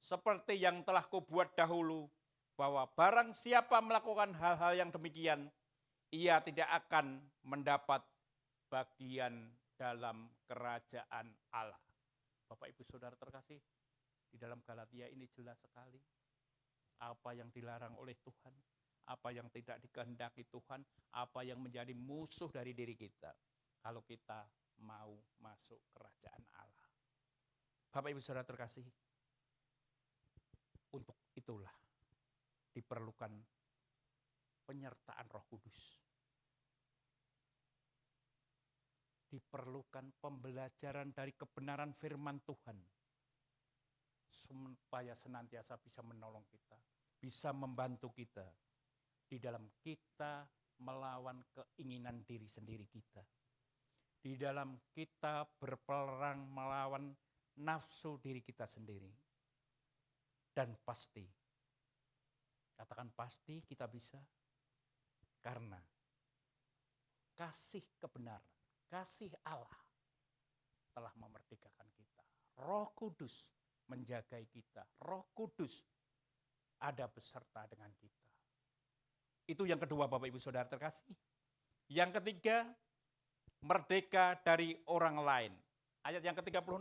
seperti yang telah kubuat dahulu, bahwa barang siapa melakukan hal-hal yang demikian, ia tidak akan mendapat bagian dalam kerajaan Allah. Bapak, Ibu, Saudara terkasih, di dalam Galatia ini jelas sekali apa yang dilarang oleh Tuhan, apa yang tidak dikehendaki Tuhan, apa yang menjadi musuh dari diri kita kalau kita mau masuk kerajaan Allah. Bapak, Ibu, Saudara terkasih, untuk itulah diperlukan penyertaan Roh Kudus. Diperlukan pembelajaran dari kebenaran firman Tuhan supaya senantiasa bisa menolong kita, bisa membantu kita di dalam kita melawan keinginan diri sendiri kita, di dalam kita berperang melawan nafsu diri kita sendiri. Dan pasti, katakan pasti kita bisa, karena kasih kebenaran, kasih Allah telah memerdekakan kita. Roh Kudus menjagai kita, Roh Kudus ada beserta dengan kita. Itu yang kedua Bapak Ibu Saudara terkasih. Yang ketiga, merdeka dari orang lain. Ayat yang ke-36.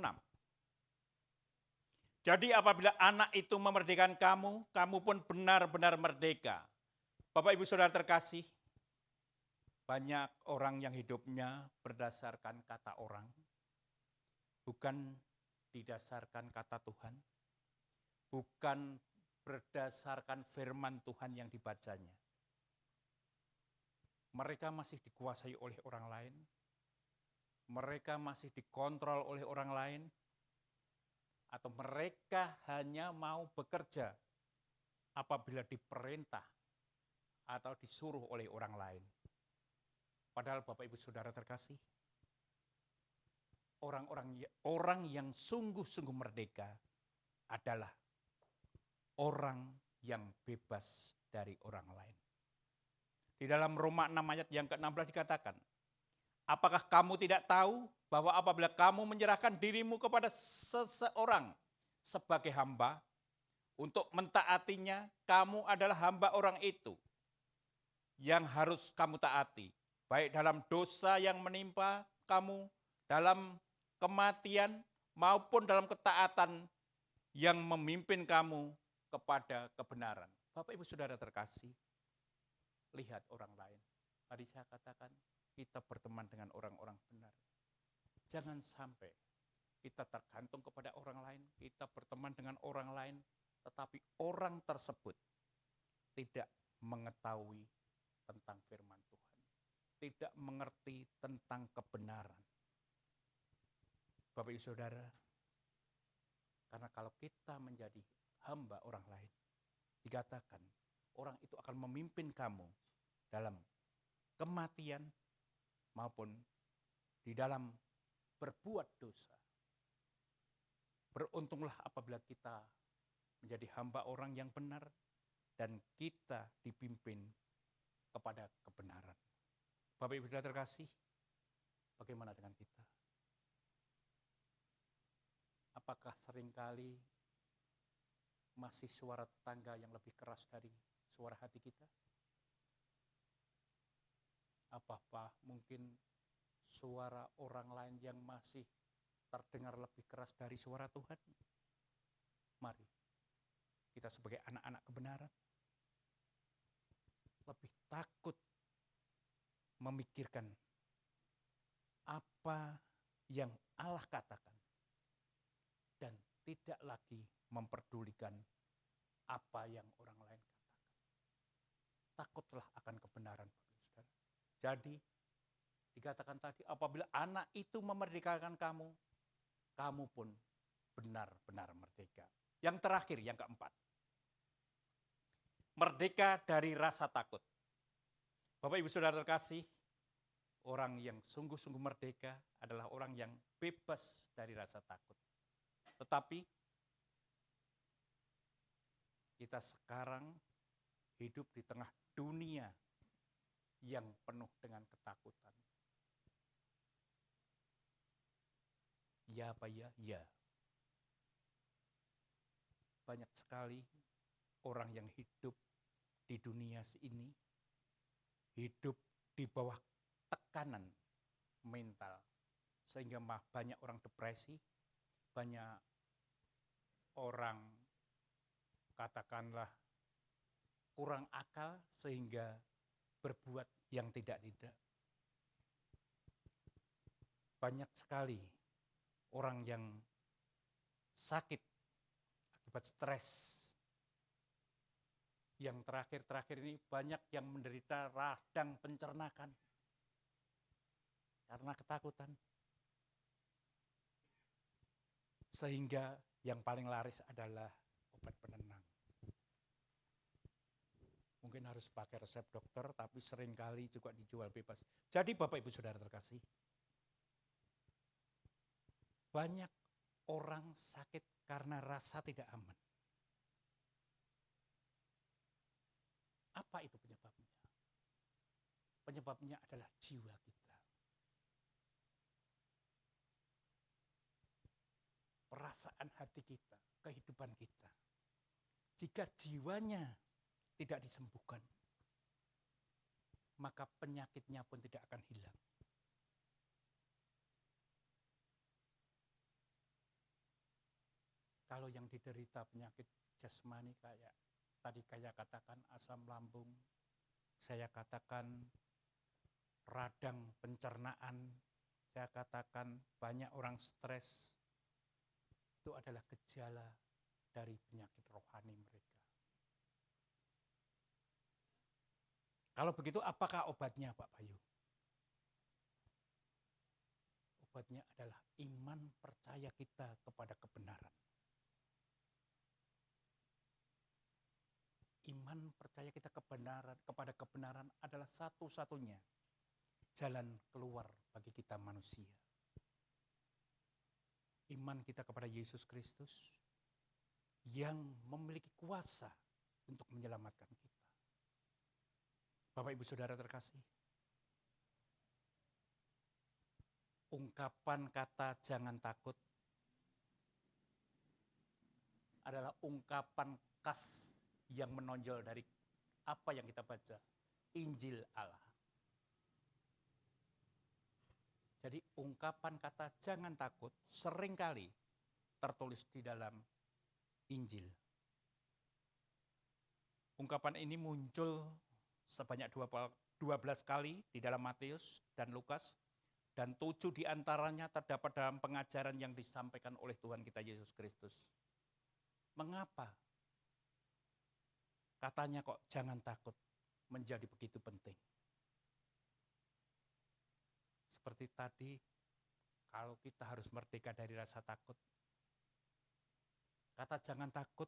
Jadi apabila anak itu memerdekakan kamu, kamu pun benar-benar merdeka. Bapak Ibu Saudara terkasih, banyak orang yang hidupnya berdasarkan kata orang, bukan didasarkan kata Tuhan, bukan berdasarkan firman Tuhan yang dibacanya. Mereka masih dikuasai oleh orang lain, mereka masih dikontrol oleh orang lain, atau mereka hanya mau bekerja apabila diperintah atau disuruh oleh orang lain. Padahal Bapak Ibu Saudara terkasih, orang yang sungguh-sungguh merdeka adalah orang yang bebas dari orang lain. Di dalam Roma 6 ayat yang ke-16 dikatakan, apakah kamu tidak tahu bahwa apabila kamu menyerahkan dirimu kepada seseorang sebagai hamba, untuk mentaatinya, kamu adalah hamba orang itu yang harus kamu taati, baik dalam dosa yang menimpa kamu, dalam kematian, maupun dalam ketaatan yang memimpin kamu kepada kebenaran. Bapak Ibu Saudara terkasih, lihat orang lain. Tadi saya katakan, kita berteman dengan orang-orang benar. Jangan sampai kita tergantung kepada orang lain, kita berteman dengan orang lain, tetapi orang tersebut tidak mengetahui tentang firman Tuhan, tidak mengerti tentang kebenaran. Bapak Ibu Saudara, karena kalau kita menjadi hamba orang lain, dikatakan orang itu akan memimpin kamu dalam kematian maupun di dalam berbuat dosa. Beruntunglah apabila kita menjadi hamba orang yang benar dan kita dipimpin kepada kebenaran. Bapak Ibu Saudara terkasih, bagaimana dengan kita? Apakah seringkali masih suara tetangga yang lebih keras dari suara hati kita? Apakah mungkin suara orang lain yang masih terdengar lebih keras dari suara Tuhan? Mari, kita sebagai anak-anak kebenaran lebih takut memikirkan apa yang Allah katakan dan tidak lagi memperdulikan apa yang orang lain katakan. Takutlah akan kebenaran, Bapak Ibu Saudara. Jadi, dikatakan tadi, apabila anak itu memerdekakan kamu, kamu pun benar-benar merdeka. Yang terakhir, yang keempat. Merdeka dari rasa takut. Bapak Ibu Saudara terkasih, orang yang sungguh-sungguh merdeka adalah orang yang bebas dari rasa takut. Tetapi, kita sekarang hidup di tengah dunia yang penuh dengan ketakutan. Ya apa ya? Ya. Banyak sekali orang yang hidup di dunia ini, hidup di bawah tekanan mental. Sehingga banyak orang depresi, banyak orang katakanlah kurang akal sehingga berbuat yang tidak-tidak. Banyak sekali orang yang sakit akibat stres. Yang terakhir-terakhir ini banyak yang menderita radang pencernakan karena ketakutan. Sehingga yang paling laris adalah obat penenang. Mungkin harus pakai resep dokter, tapi seringkali juga dijual bebas. Jadi Bapak Ibu Saudara terkasih, Banyak orang sakit karena rasa tidak aman. Apa itu penyebabnya? Penyebabnya adalah jiwa kita. Perasaan hati kita, kehidupan kita. Jika jiwanya tidak disembuhkan, maka penyakitnya pun tidak akan hilang. Kalau yang diderita penyakit jasmani kayak tadi saya katakan asam lambung, saya katakan radang pencernaan, saya katakan banyak orang stres, itu adalah gejala dari penyakit rohani mereka. Kalau begitu apakah obatnya Pak Bayu? Obatnya adalah iman percaya kita kepada kebenaran. Iman percaya kita kepada kebenaran adalah satu-satunya jalan keluar bagi kita manusia. Iman kita kepada Yesus Kristus yang memiliki kuasa untuk menyelamatkan kita. Bapak Ibu Saudara terkasih, ungkapan kata jangan takut adalah ungkapan khas yang menonjol dari apa yang kita baca, Injil Allah. Jadi ungkapan kata jangan takut seringkali tertulis di dalam Injil. Ungkapan ini muncul sebanyak 12 kali di dalam Matius dan Lukas, dan 7 diantaranya terdapat dalam pengajaran yang disampaikan oleh Tuhan kita Yesus Kristus. Mengapa katanya kok jangan takut menjadi begitu penting? Seperti tadi, kalau kita harus merdeka dari rasa takut, kata jangan takut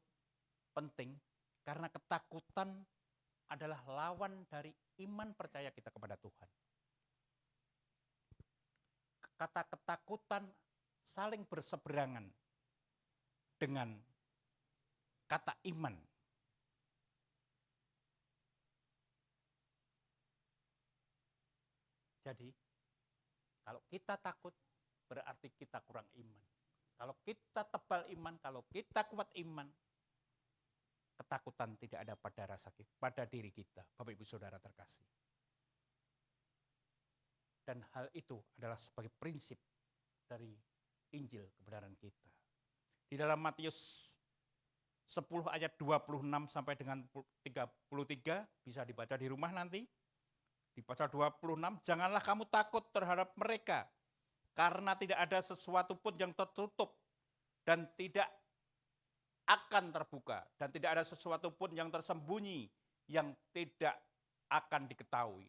penting karena ketakutan adalah lawan dari iman percaya kita kepada Tuhan. Kata ketakutan saling berseberangan dengan kata iman. Jadi, kalau kita takut, berarti kita kurang iman. Kalau kita tebal iman, kalau kita kuat iman, ketakutan tidak ada pada diri kita, Bapak Ibu Saudara terkasih. Dan hal itu adalah sebagai prinsip dari Injil kebenaran kita. Di dalam Matius 10 ayat 26 sampai dengan 33, bisa dibaca di rumah nanti. Di pasal 26, janganlah kamu takut terhadap mereka, karena tidak ada sesuatu pun yang tertutup dan tidak akan terbuka, dan tidak ada sesuatu pun yang tersembunyi yang tidak akan diketahui.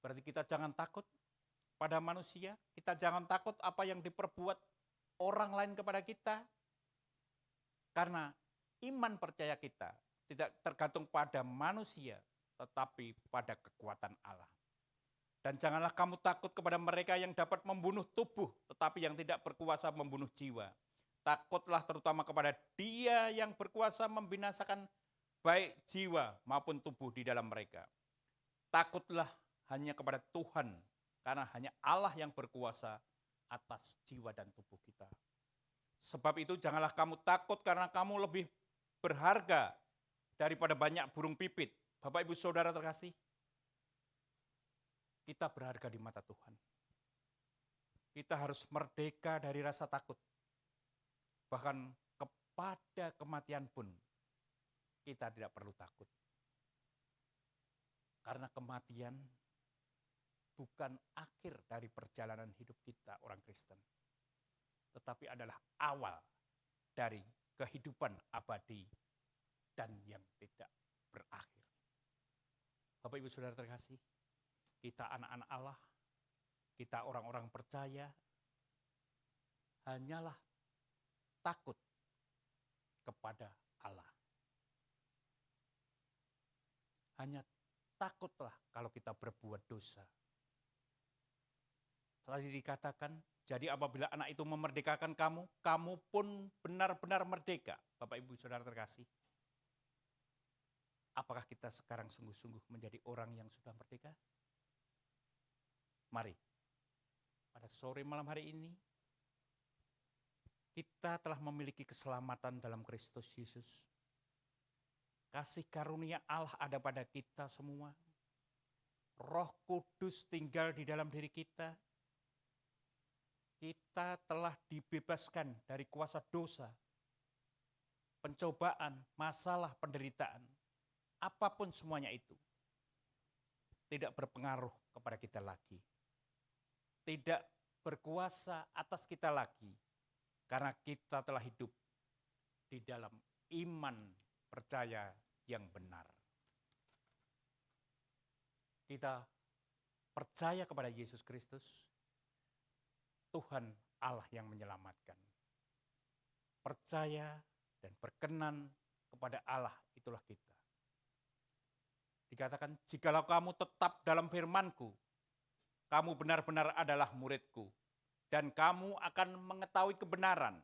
Berarti kita jangan takut pada manusia, kita jangan takut apa yang diperbuat orang lain kepada kita, karena iman percaya kita tidak tergantung pada manusia, tetapi pada kekuatan Allah. Dan janganlah kamu takut kepada mereka yang dapat membunuh tubuh, tetapi yang tidak berkuasa membunuh jiwa. Takutlah terutama kepada Dia yang berkuasa membinasakan baik jiwa maupun tubuh di dalam mereka. Takutlah hanya kepada Tuhan, karena hanya Allah yang berkuasa atas jiwa dan tubuh kita. Sebab itu janganlah kamu takut karena kamu lebih berharga daripada banyak burung pipit. Bapak Ibu Saudara terkasih, kita berharga di mata Tuhan. Kita harus merdeka dari rasa takut. Bahkan kepada kematian pun kita tidak perlu takut. Karena kematian bukan akhir dari perjalanan hidup kita orang Kristen, tetapi adalah awal dari kehidupan abadi dan yang tidak berakhir. Bapak Ibu Saudara terkasih, kita anak-anak Allah, kita orang-orang percaya, hanyalah takut kepada Allah. Hanya takutlah kalau kita berbuat dosa. Tadi dikatakan, jadi apabila anak itu memerdekakan kamu, kamu pun benar-benar merdeka. Bapak Ibu Saudara terkasih, apakah kita sekarang sungguh-sungguh menjadi orang yang sudah merdeka? Mari, pada sore malam hari ini, kita telah memiliki keselamatan dalam Kristus Yesus. Kasih karunia Allah ada pada kita semua. Roh Kudus tinggal di dalam diri kita. Kita telah dibebaskan dari kuasa dosa, pencobaan, masalah, penderitaan. Apapun semuanya itu tidak berpengaruh kepada kita lagi. Tidak berkuasa atas kita lagi. Karena kita telah hidup di dalam iman percaya yang benar. Kita percaya kepada Yesus Kristus, Tuhan Allah yang menyelamatkan. Percaya dan berkenan kepada Allah itulah kita. Dikatakan, jikalau kamu tetap dalam firman-Ku, kamu benar-benar adalah murid-Ku, dan kamu akan mengetahui kebenaran,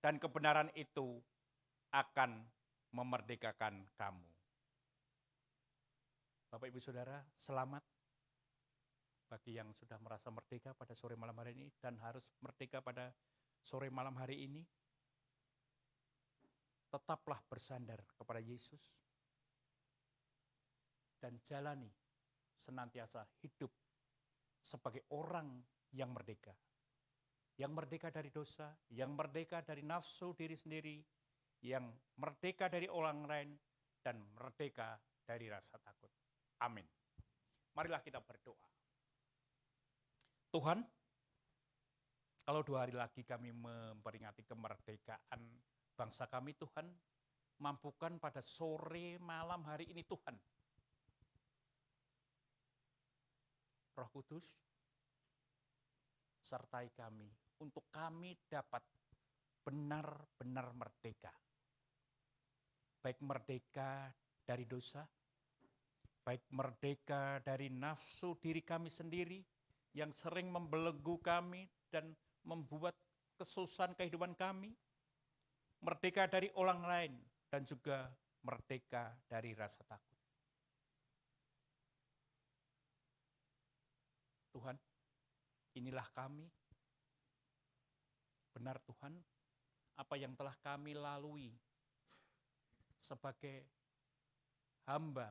dan kebenaran itu akan memerdekakan kamu. Bapak Ibu Saudara, selamat bagi yang sudah merasa merdeka pada sore malam hari ini dan harus merdeka pada sore malam hari ini. Tetaplah bersandar kepada Yesus dan jalani senantiasa hidup sebagai orang yang merdeka. Yang merdeka dari dosa, yang merdeka dari nafsu diri sendiri, yang merdeka dari orang lain, dan merdeka dari rasa takut. Amin. Marilah kita berdoa. Tuhan, kalau 2 hari lagi kami memperingati kemerdekaan bangsa kami, Tuhan, mampukan pada sore malam hari ini, Tuhan, Roh Kudus, sertai kami, untuk kami dapat benar-benar merdeka. Baik merdeka dari dosa, baik merdeka dari nafsu diri kami sendiri yang sering membelenggu kami dan membuat kesusahan kehidupan kami, merdeka dari orang lain, dan juga merdeka dari rasa takut. Tuhan, inilah kami. Benar Tuhan, apa yang telah kami lalui sebagai hamba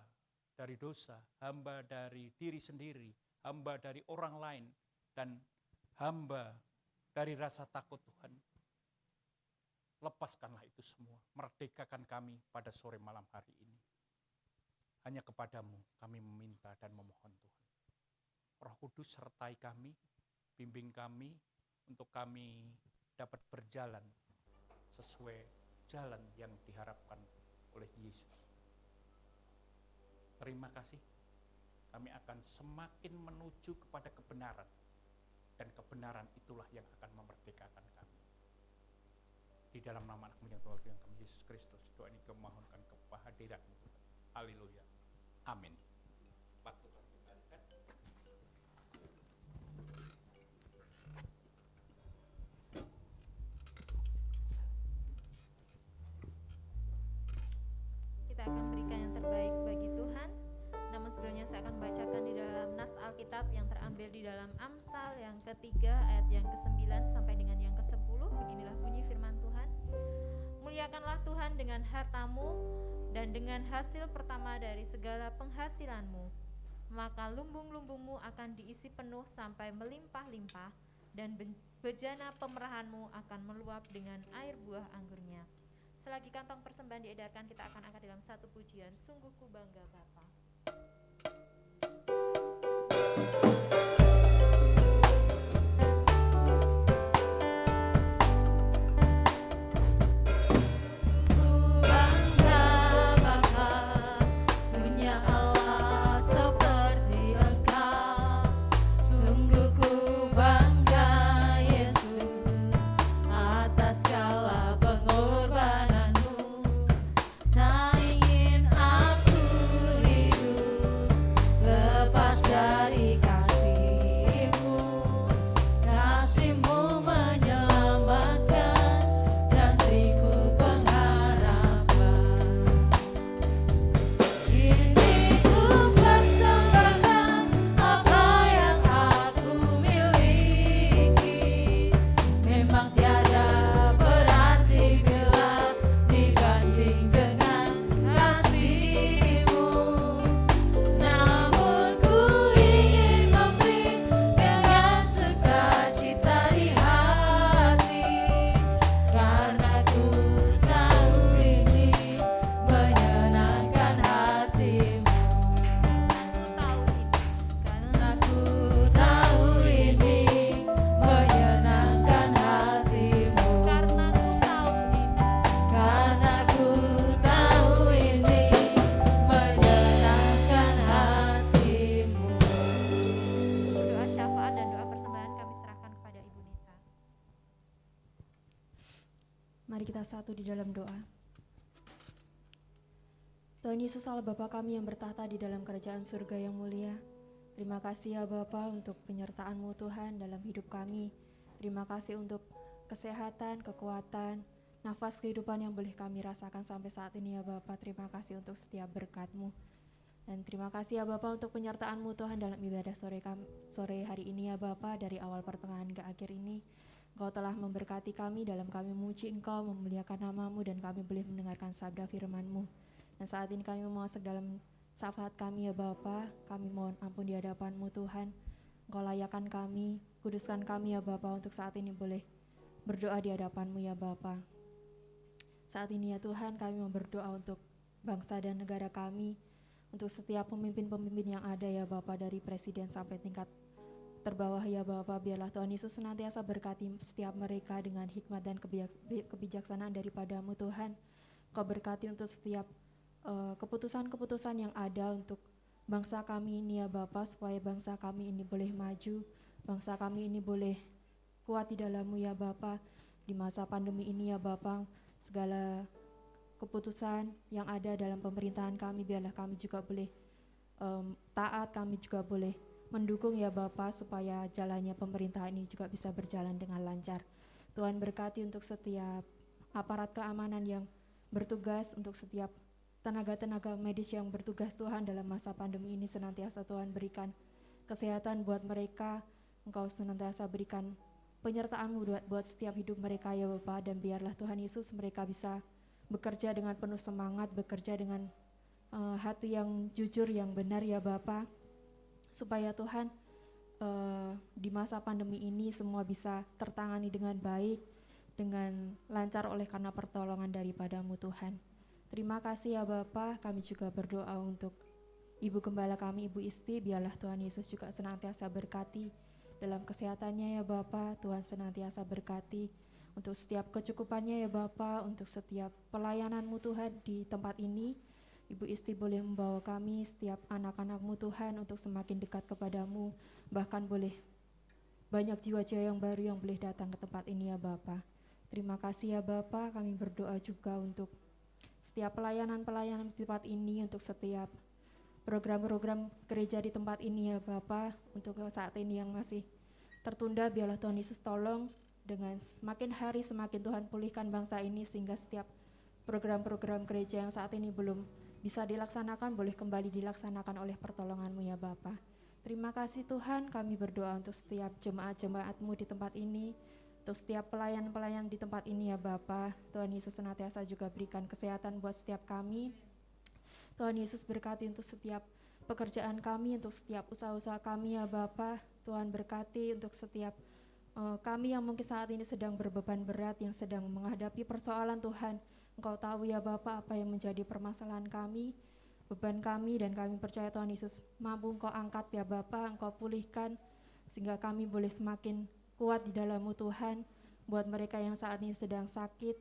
dari dosa, hamba dari diri sendiri, hamba dari orang lain, dan hamba dari rasa takut Tuhan. Lepaskanlah itu semua, merdekakan kami pada sore malam hari ini. Hanya kepadamu kami meminta dan memohon Tuhan. Roh Kudus sertai kami, bimbing kami untuk kami dapat berjalan sesuai jalan yang diharapkan oleh Yesus. Terima kasih, kami akan semakin menuju kepada kebenaran, dan kebenaran itulah yang akan memerdekakan kami. Di dalam nama Anak-Mu yang Tuhan kami Yesus Kristus, doa ini kami mohonkan kehadiran-Mu. Haleluya. Amin. Waktu kami kembalikan. Kita akan berikan yang terbaik bagi Tuhan. Namun sebelumnya saya akan bacakan di dalam nats Alkitab yang terambil di dalam Amsal yang ketiga ayat yang ke-9 sampai dengan yang ke-10. Beginilah bunyi firman Tuhan. Muliakanlah Tuhan dengan hartamu dan dengan hasil pertama dari segala penghasilanmu. Maka lumbung-lumbungmu akan diisi penuh sampai melimpah-limpah, dan bejana pemerahanmu akan meluap dengan air buah anggurnya. Selagi kantong persembahan diedarkan, kita akan angkat dalam satu pujian, Sungguh Ku Bangga Bapa. Tak ingin aku hidup Mari kita satu di dalam doa. Tuhan Yesus Allah Bapa kami yang bertahta di dalam kerajaan surga yang mulia. Terima kasih ya Bapa untuk penyertaan-Mu Tuhan dalam hidup kami. Terima kasih untuk kesehatan, kekuatan, nafas kehidupan yang boleh kami rasakan sampai saat ini ya Bapa. Terima kasih untuk setiap berkat-Mu. Dan terima kasih ya Bapa untuk penyertaan-Mu Tuhan dalam ibadah sore hari ini ya Bapa, dari awal pertengahan ke akhir ini. Engkau telah memberkati kami dalam kami memuji Engkau, memuliakan nama-Mu, dan kami boleh mendengarkan sabda firman-Mu. Dan saat ini kami masuk dalam syafaat kami ya Bapa. Kami mohon ampun di hadapan-Mu Tuhan. Engkau layakan kami, kuduskan kami ya Bapa, untuk saat ini boleh berdoa di hadapan-Mu ya Bapa. Saat ini ya Tuhan, kami mau berdoa untuk bangsa dan negara kami, untuk setiap pemimpin-pemimpin yang ada ya Bapa, dari presiden sampai tingkat terbawah ya Bapa. Biarlah Tuhan Yesus senantiasa berkati setiap mereka dengan hikmat dan kebijaksanaan daripada-Mu Tuhan. Kau berkati untuk setiap keputusan-keputusan yang ada untuk bangsa kami ini ya Bapa, supaya bangsa kami ini boleh maju, bangsa kami ini boleh kuat di dalam-Mu ya Bapa. Di masa pandemi ini ya Bapa, segala keputusan yang ada dalam pemerintahan kami, biarlah kami juga boleh taat, kami juga boleh mendukung ya Bapa, supaya jalannya pemerintahan ini juga bisa berjalan dengan lancar. Tuhan berkati untuk setiap aparat keamanan yang bertugas, untuk setiap tenaga-tenaga medis yang bertugas Tuhan dalam masa pandemi ini. Senantiasa Tuhan berikan kesehatan buat mereka. Engkau senantiasa berikan penyertaan-Mu buat setiap hidup mereka ya Bapa. Dan biarlah Tuhan Yesus mereka bisa bekerja dengan penuh semangat, bekerja dengan hati yang jujur, yang benar ya Bapa, supaya Tuhan di masa pandemi ini semua bisa tertangani dengan baik, dengan lancar oleh karena pertolongan daripada-Mu Tuhan. Terima kasih ya Bapa. Kami juga berdoa untuk Ibu Gembala kami, Ibu Isti. Biarlah Tuhan Yesus juga senantiasa berkati dalam kesehatannya ya Bapa. Tuhan senantiasa berkati untuk setiap kecukupannya ya Bapa, untuk setiap pelayanan-Mu Tuhan di tempat ini. Ibu Isti boleh membawa kami, setiap anak-anak-Mu Tuhan, untuk semakin dekat kepada-Mu. Bahkan boleh banyak jiwa-jiwa yang baru yang boleh datang ke tempat ini ya Bapa. Terima kasih ya Bapa. Kami berdoa juga untuk setiap pelayanan-pelayanan di tempat ini, untuk setiap program-program gereja di tempat ini ya Bapa. Untuk saat ini yang masih tertunda, biarlah Tuhan Yesus tolong, dengan semakin hari semakin Tuhan pulihkan bangsa ini, sehingga setiap program-program gereja yang saat ini belum bisa dilaksanakan boleh kembali dilaksanakan oleh pertolongan-Mu ya Bapa. Terima kasih Tuhan. Kami berdoa untuk setiap jemaat-jemaat-Mu di tempat ini, untuk setiap pelayan-pelayan di tempat ini ya Bapa. Tuhan Yesus senantiasa juga berikan kesehatan buat setiap kami. Tuhan Yesus berkati untuk setiap pekerjaan kami, untuk setiap usaha-usaha kami ya Bapa. Tuhan berkati untuk setiap kami yang mungkin saat ini sedang berbeban berat, yang sedang menghadapi persoalan Tuhan. Engkau tahu ya Bapa apa yang menjadi permasalahan kami, beban kami, dan kami percaya Tuhan Yesus mampu Engkau angkat ya Bapa, Engkau pulihkan, sehingga kami boleh semakin kuat di dalam-Mu Tuhan. Buat mereka yang saat ini sedang sakit,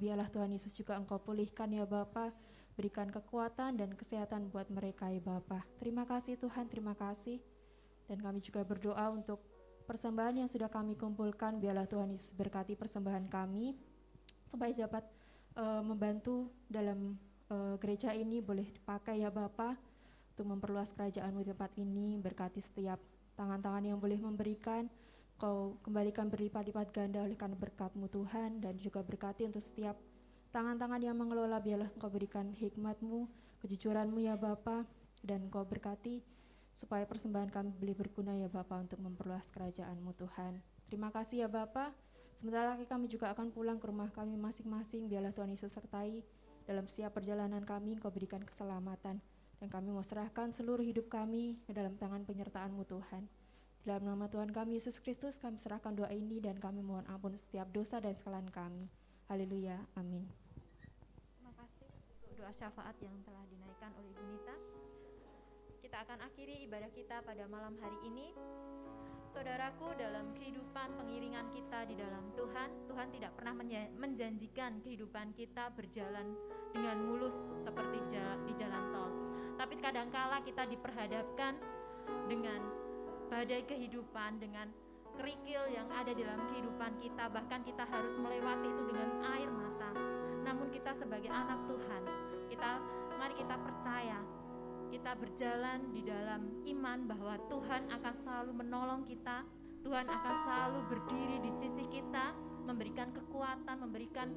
biarlah Tuhan Yesus juga Engkau pulihkan ya Bapa, berikan kekuatan dan kesehatan buat mereka ya Bapa. Terima kasih Tuhan, terima kasih. Dan kami juga berdoa untuk persembahan yang sudah kami kumpulkan, biarlah Tuhan Yesus berkati persembahan kami, supaya dapat membantu dalam gereja ini boleh dipakai ya Bapa, untuk memperluas kerajaan-Mu di tempat ini. Berkati setiap tangan-tangan yang boleh memberikan, Kau kembalikan berlipat-lipat ganda oleh karena berkat-Mu Tuhan. Dan juga berkati untuk setiap tangan-tangan yang mengelola, biarlah Engkau berikan hikmat-Mu, kejujuran-Mu ya Bapa, dan Engkau berkati supaya persembahan kami boleh berguna ya Bapa, untuk memperluas kerajaan-Mu Tuhan. Terima kasih ya Bapa. Sebentar lagi kami juga akan pulang ke rumah kami masing-masing. Biarlah Tuhan Yesus sertai dalam setiap perjalanan kami, Engkau berikan keselamatan. Dan kami mau serahkan seluruh hidup kami ke dalam tangan penyertaan-Mu Tuhan. Dalam nama Tuhan kami Yesus Kristus, kami serahkan doa ini, dan kami mohon ampun setiap dosa dan kesalahan kami. Haleluya, amin. Terima kasih untuk doa syafaat yang telah dinaikkan oleh Ibu Nita. Kita akan akhiri ibadah kita pada malam hari ini. Saudaraku, dalam kehidupan pengiringan kita di dalam Tuhan, Tuhan tidak pernah menjanjikan kehidupan kita berjalan dengan mulus seperti di jalan tol. Tapi kadangkala kita diperhadapkan dengan badai kehidupan, dengan kerikil yang ada di dalam kehidupan kita. Bahkan kita harus melewati itu dengan kita sebagai anak Tuhan, mari kita percaya, kita berjalan di dalam iman bahwa Tuhan akan selalu menolong kita, Tuhan akan selalu berdiri di sisi kita, memberikan kekuatan, memberikan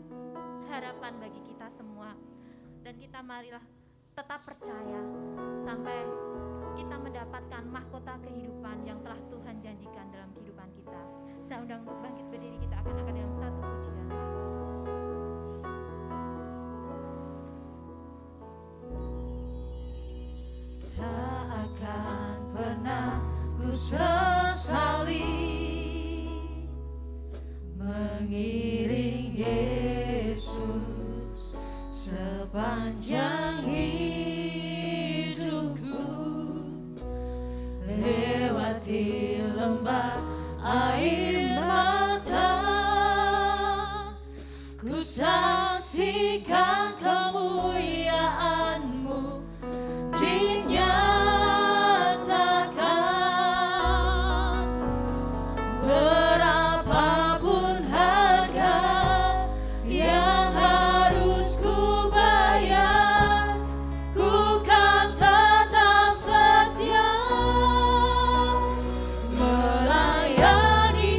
harapan bagi kita semua. Dan kita marilah tetap percaya sampai kita mendapatkan mahkota kehidupan yang telah Tuhan janjikan dalam kehidupan kita. Saya undang untuk bangkit berdiri, kita akan dalam satu pujian. Tak akan pernah ku sesali mengiring Yesus sepanjang hidupku, lewati lembah air mata, ku saksikan kemuliaan-Mu dinyatakan. Berapapun harga yang harus ku bayar, ku kan tetap setia melayani,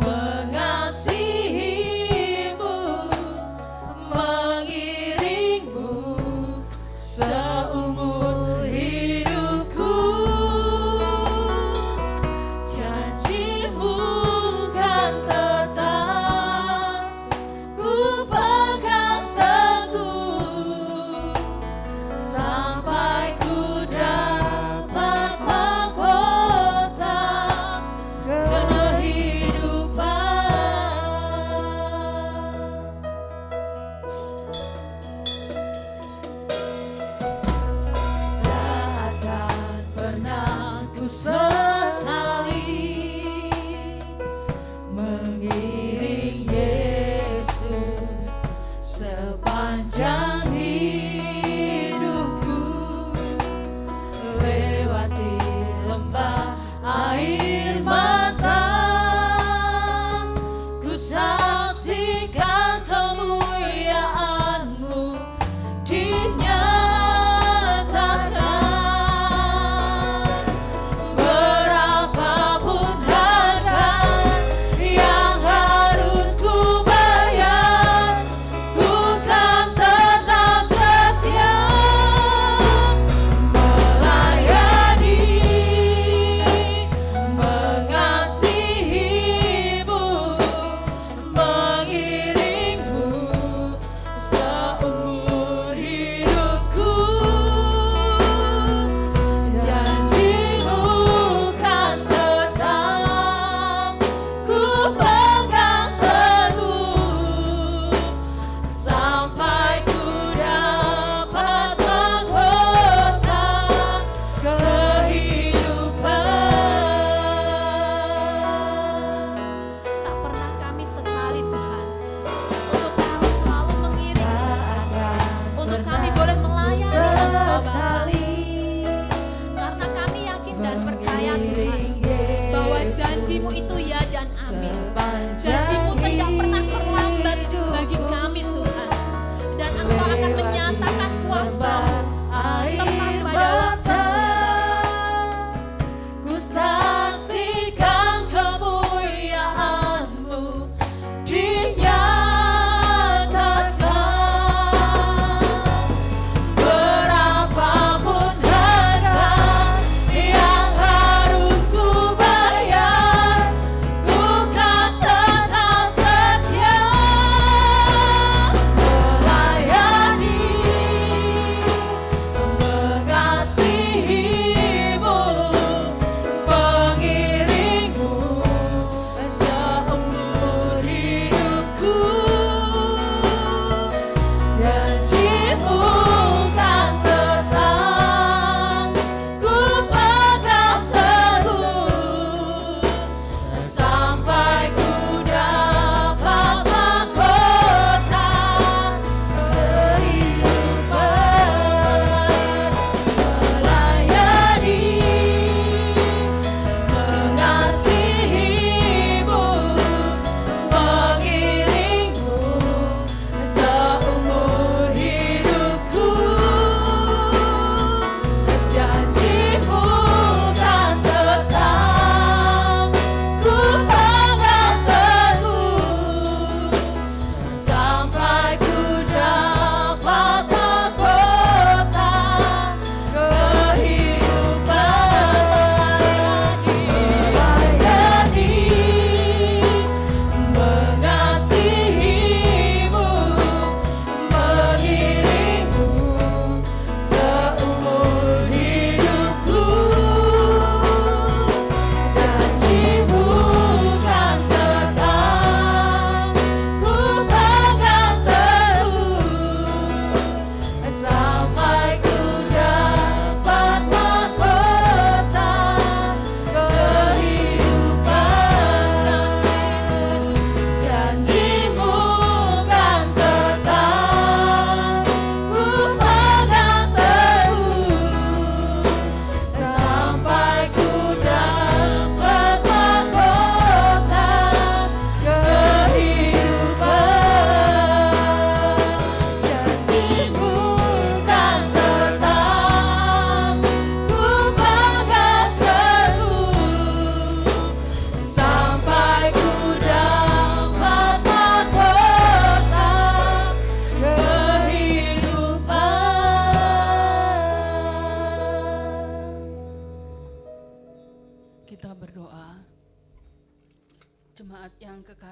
mengasihi-Mu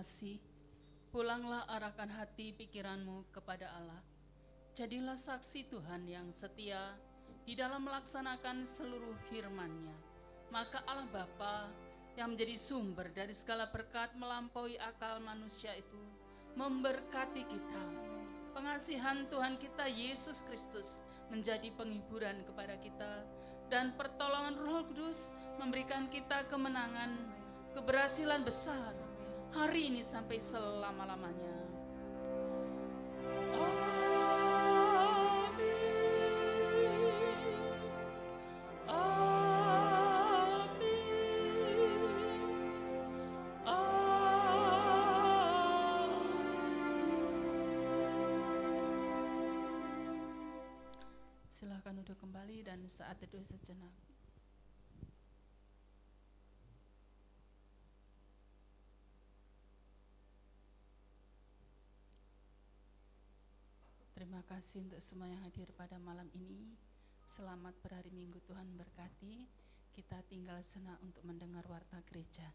kasih, pulanglah arahkan hati pikiranmu kepada Allah. Jadilah saksi Tuhan yang setia di dalam melaksanakan seluruh firman-Nya. Maka Allah Bapa yang menjadi sumber dari segala berkat melampaui akal manusia itu memberkati kita. Pengasihan Tuhan kita Yesus Kristus menjadi penghiburan kepada kita, dan pertolongan Roh Kudus memberikan kita kemenangan, keberhasilan besar hari ini sampai selama-lamanya. Silahkan duduk kembali dan saat teduh sejenak. Terima kasih untuk semua yang hadir pada malam ini. Selamat berhari Minggu, Tuhan berkati. Kita tinggal sejenak untuk mendengar warta gereja.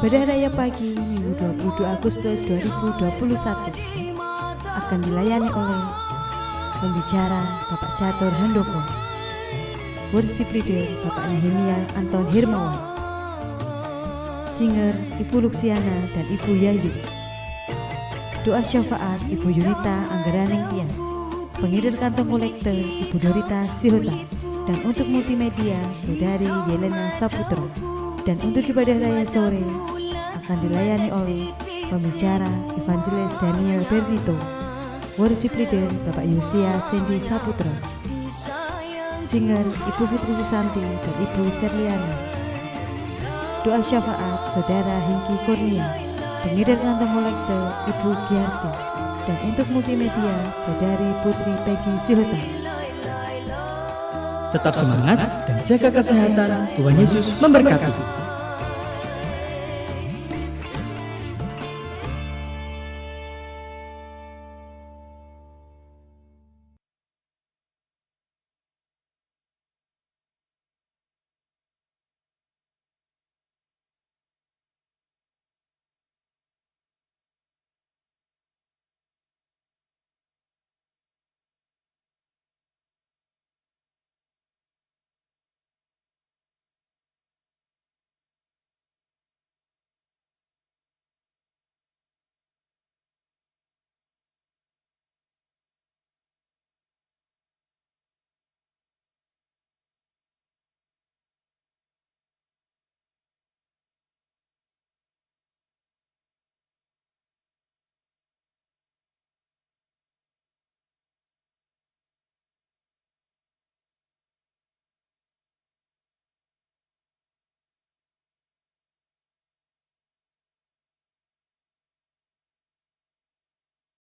Ibadah Raya Pagi Minggu 22 Agustus 2021 akan dilayani oleh pembicara Bapak Catur Handoko, worship leader Bapak Nehemia Anton Hermawan, singer Ibu Luksiana dan Ibu Yayu, doa syafaat Ibu Yunita Anggaraning Tias, pengirim kantong kolektor Ibu Dorita Sihota, dan untuk multimedia Saudari Yelena Saputro. Dan untuk ibadah raya sore akan dilayani oleh pembicara Evangelis Daniel Bernito, worship leader Bapak Yosia Sendi Saputro, singer Ibu Fitri Susanti dan Ibu Serliana, doa syafaat Saudara Hengki Kurnia, pengirim kantong kolektor Ibu Giarti, dan untuk multimedia Saudari Putri Peggy Sihota. Tetap semangat dan jaga kesehatan. Tuhan Yesus memberkati.